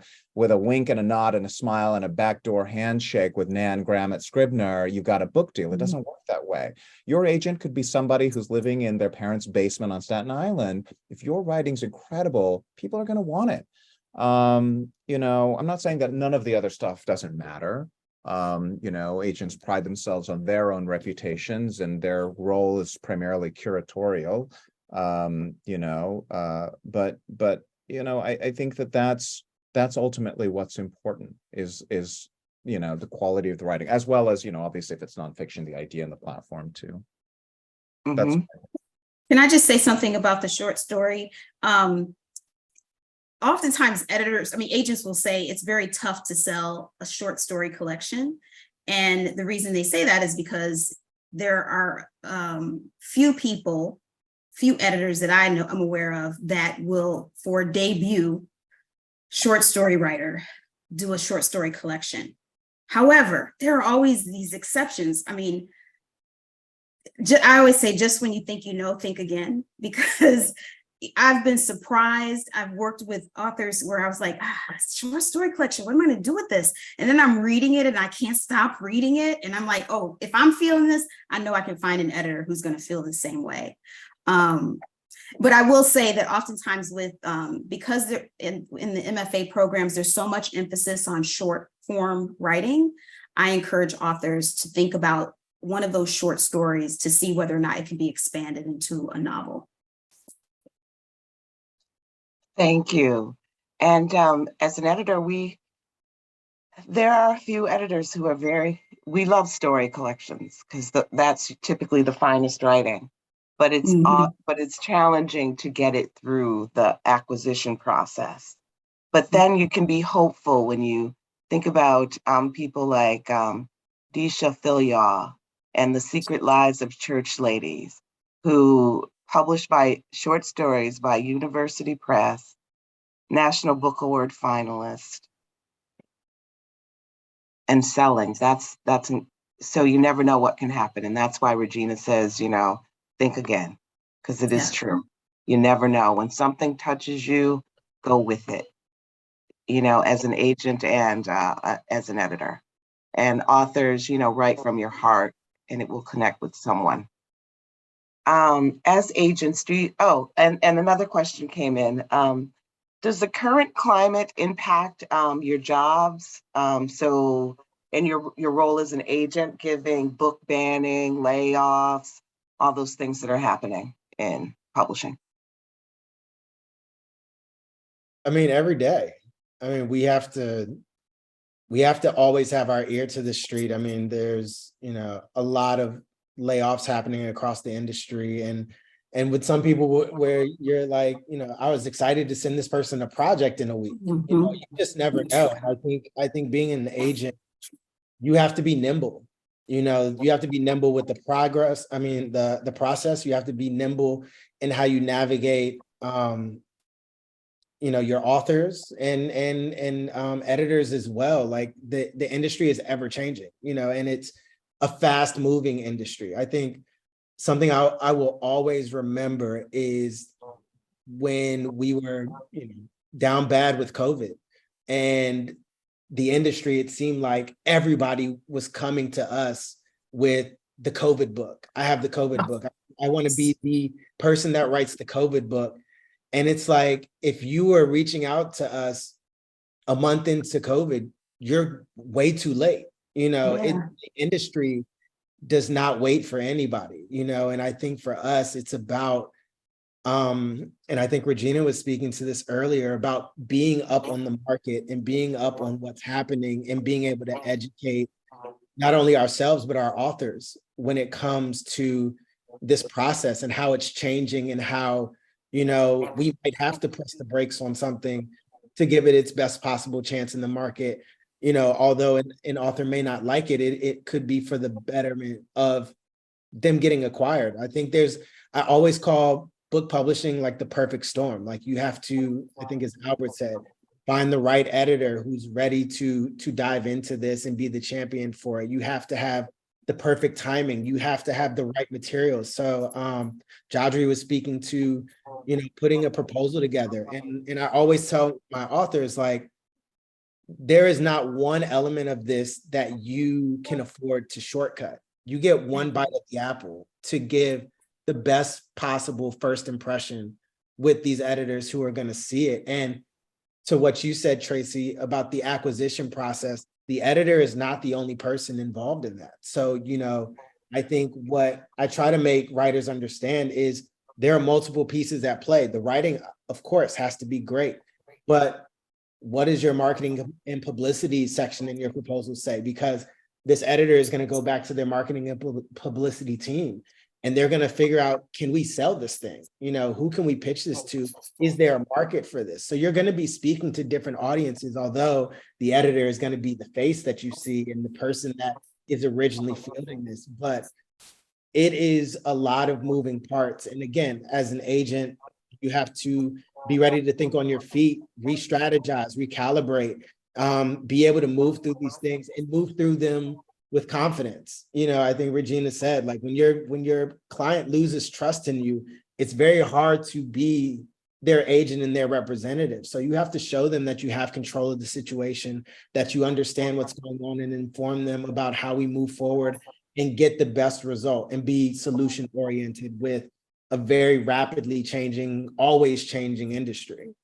nod and a smile and a backdoor handshake with Nan Graham at Scribner, you've got a book deal. It doesn't work that way. Your agent could be somebody who's living in their parents' basement on Staten Island. If your writing's incredible, people are going to want it. You know, I'm not saying that none of the other stuff doesn't matter. You know, agents pride themselves on their own reputations and their role is primarily curatorial. You know, but you know, I think that that's ultimately what's important is you know, the quality of the writing, as well as, you know, obviously if it's nonfiction, the idea and the platform too. That's Can I just say something about the short story? Oftentimes agents will say it's very tough to sell a short story collection. And the reason they say that is because there are few editors that I'm aware of that will, for a debut short story writer, do a short story collection. However, there are always these exceptions. I mean, I always say, just when you think you know, think again, because I've been surprised. I've worked with authors where I was like, short story collection, what am I going to do with this? And then I'm reading it and I can't stop reading it. And I'm like, oh, if I'm feeling this, I know I can find an editor who's going to feel the same way. But I will say that oftentimes because they're in the MFA programs, there's so much emphasis on short form writing. I encourage authors to think about one of those short stories to see whether or not it can be expanded into a novel. Thank you. And as an editor, we There are a few editors who are we love story collections because that's typically the finest writing, but it's challenging to get it through the acquisition process. But then you can be hopeful when you think about people like Disha Philyaw and The Secret Lives of Church Ladies, who published by short stories by University Press, National Book Award finalist, and selling. So you never know what can happen. And that's why Regina says, think again, because it is true. You never know. When something touches you, go with it, as an agent and as an editor. And authors, write from your heart and it will connect with someone. As agents, and another question came in. Does the current climate impact your jobs? So in your role as an agent, giving book banning, layoffs, all those things that are happening in publishing? I mean, every day. I mean, we have to always have our ear to the street. I mean, there's, a lot of layoffs happening across the industry, and with some people where you're like, I was excited to send this person a project in a week. You just never know. And I think being an agent, you have to be nimble. You have to be nimble with the progress. I mean, the process. You have to be nimble in how you navigate your authors and editors as well. Like the industry is ever changing, and it's a fast moving industry. I think something I will always remember is when we were down bad with COVID, and the industry, it seemed like everybody was coming to us with the COVID book. I have the COVID book. I want to be the person that writes the COVID book. And it's like, if you were reaching out to us a month into COVID, you're way too late. The industry does not wait for anybody, and I think for us, it's about, and I think Regina was speaking to this earlier, about being up on the market and being up on what's happening and being able to educate not only ourselves, but our authors when it comes to this process and how it's changing and how, we might have to press the brakes on something to give it its best possible chance in the market. Although an author may not like it, it could be for the betterment of them getting acquired. I think I always call book publishing like the perfect storm. Like you have to, I think as Albert said, find the right editor who's ready to dive into this and be the champion for it. You have to have the perfect timing. You have to have the right materials. So Jadri was speaking to, putting a proposal together. And I always tell my authors, like, there is not one element of this that you can afford to shortcut. You get one bite at the apple to give the best possible first impression with these editors who are going to see it. And to what you said, Tracy, about the acquisition process, the editor is not the only person involved in that. So, I think what I try to make writers understand is there are multiple pieces at play. The writing, of course, has to be great, but what does your marketing and publicity section in your proposal say? Because this editor is going to go back to their marketing and publicity team, and they're going to figure out, can we sell this thing? Who can we pitch this to? Is there a market for this? So you're going to be speaking to different audiences, although the editor is going to be the face that you see and the person that is originally fielding this. But it is a lot of moving parts. And again, as an agent, you have to be ready to think on your feet, re-strategize, recalibrate, be able to move through these things and move through them with confidence. I think Regina said, like, when your client loses trust in you, it's very hard to be their agent and their representative. So you have to show them that you have control of the situation, that you understand what's going on, and inform them about how we move forward and get the best result, and be solution oriented with a very rapidly changing, always changing industry.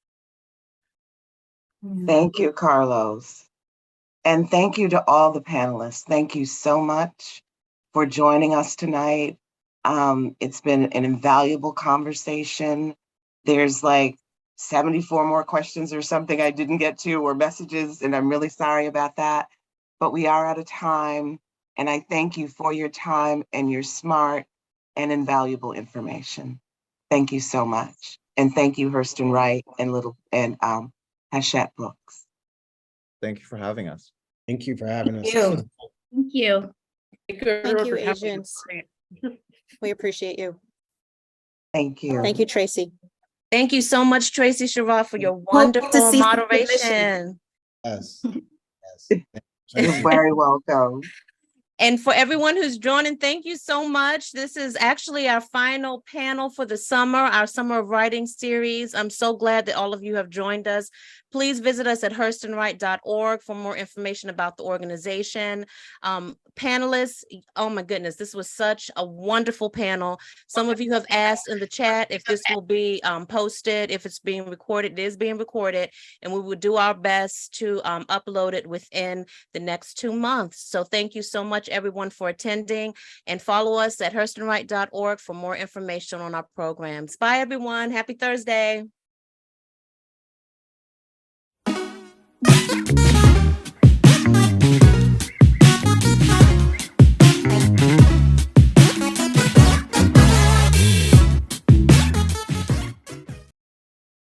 Thank you, Carlos. And thank you to all the panelists. Thank you so much for joining us tonight. It's been an invaluable conversation. There's like 74 more questions or something I didn't get to, or messages, and I'm really sorry about that. But we are out of time, and I thank you for your time and your smart and invaluable information. Thank you so much. And thank you, Hurston Wright and Hachette Books. Thank you for having us. Thank you for having us. you. Thank you. Thank you, everyone, you, for having me. agents. We appreciate you. Thank you. Thank you, Tracy. Thank you so much, Tracy Sherrod, for your to wonderful see some moderation. Yes. Yes. You're very welcome. And for everyone who's joining, thank you so much. This is actually our final panel for the summer, our Summer of Writing series. I'm so glad that all of you have joined us. Please visit us at hurstonwright.org for more information about the organization. Panelists, oh my goodness, this was such a wonderful panel. Some of you have asked in the chat if this will be posted, if it's being recorded. It is being recorded, and we will do our best to upload it within the next 2 months. So thank you so much, everyone, for attending, and follow us at hurstonwright.org for more information on our programs. Bye, everyone. Happy Thursday.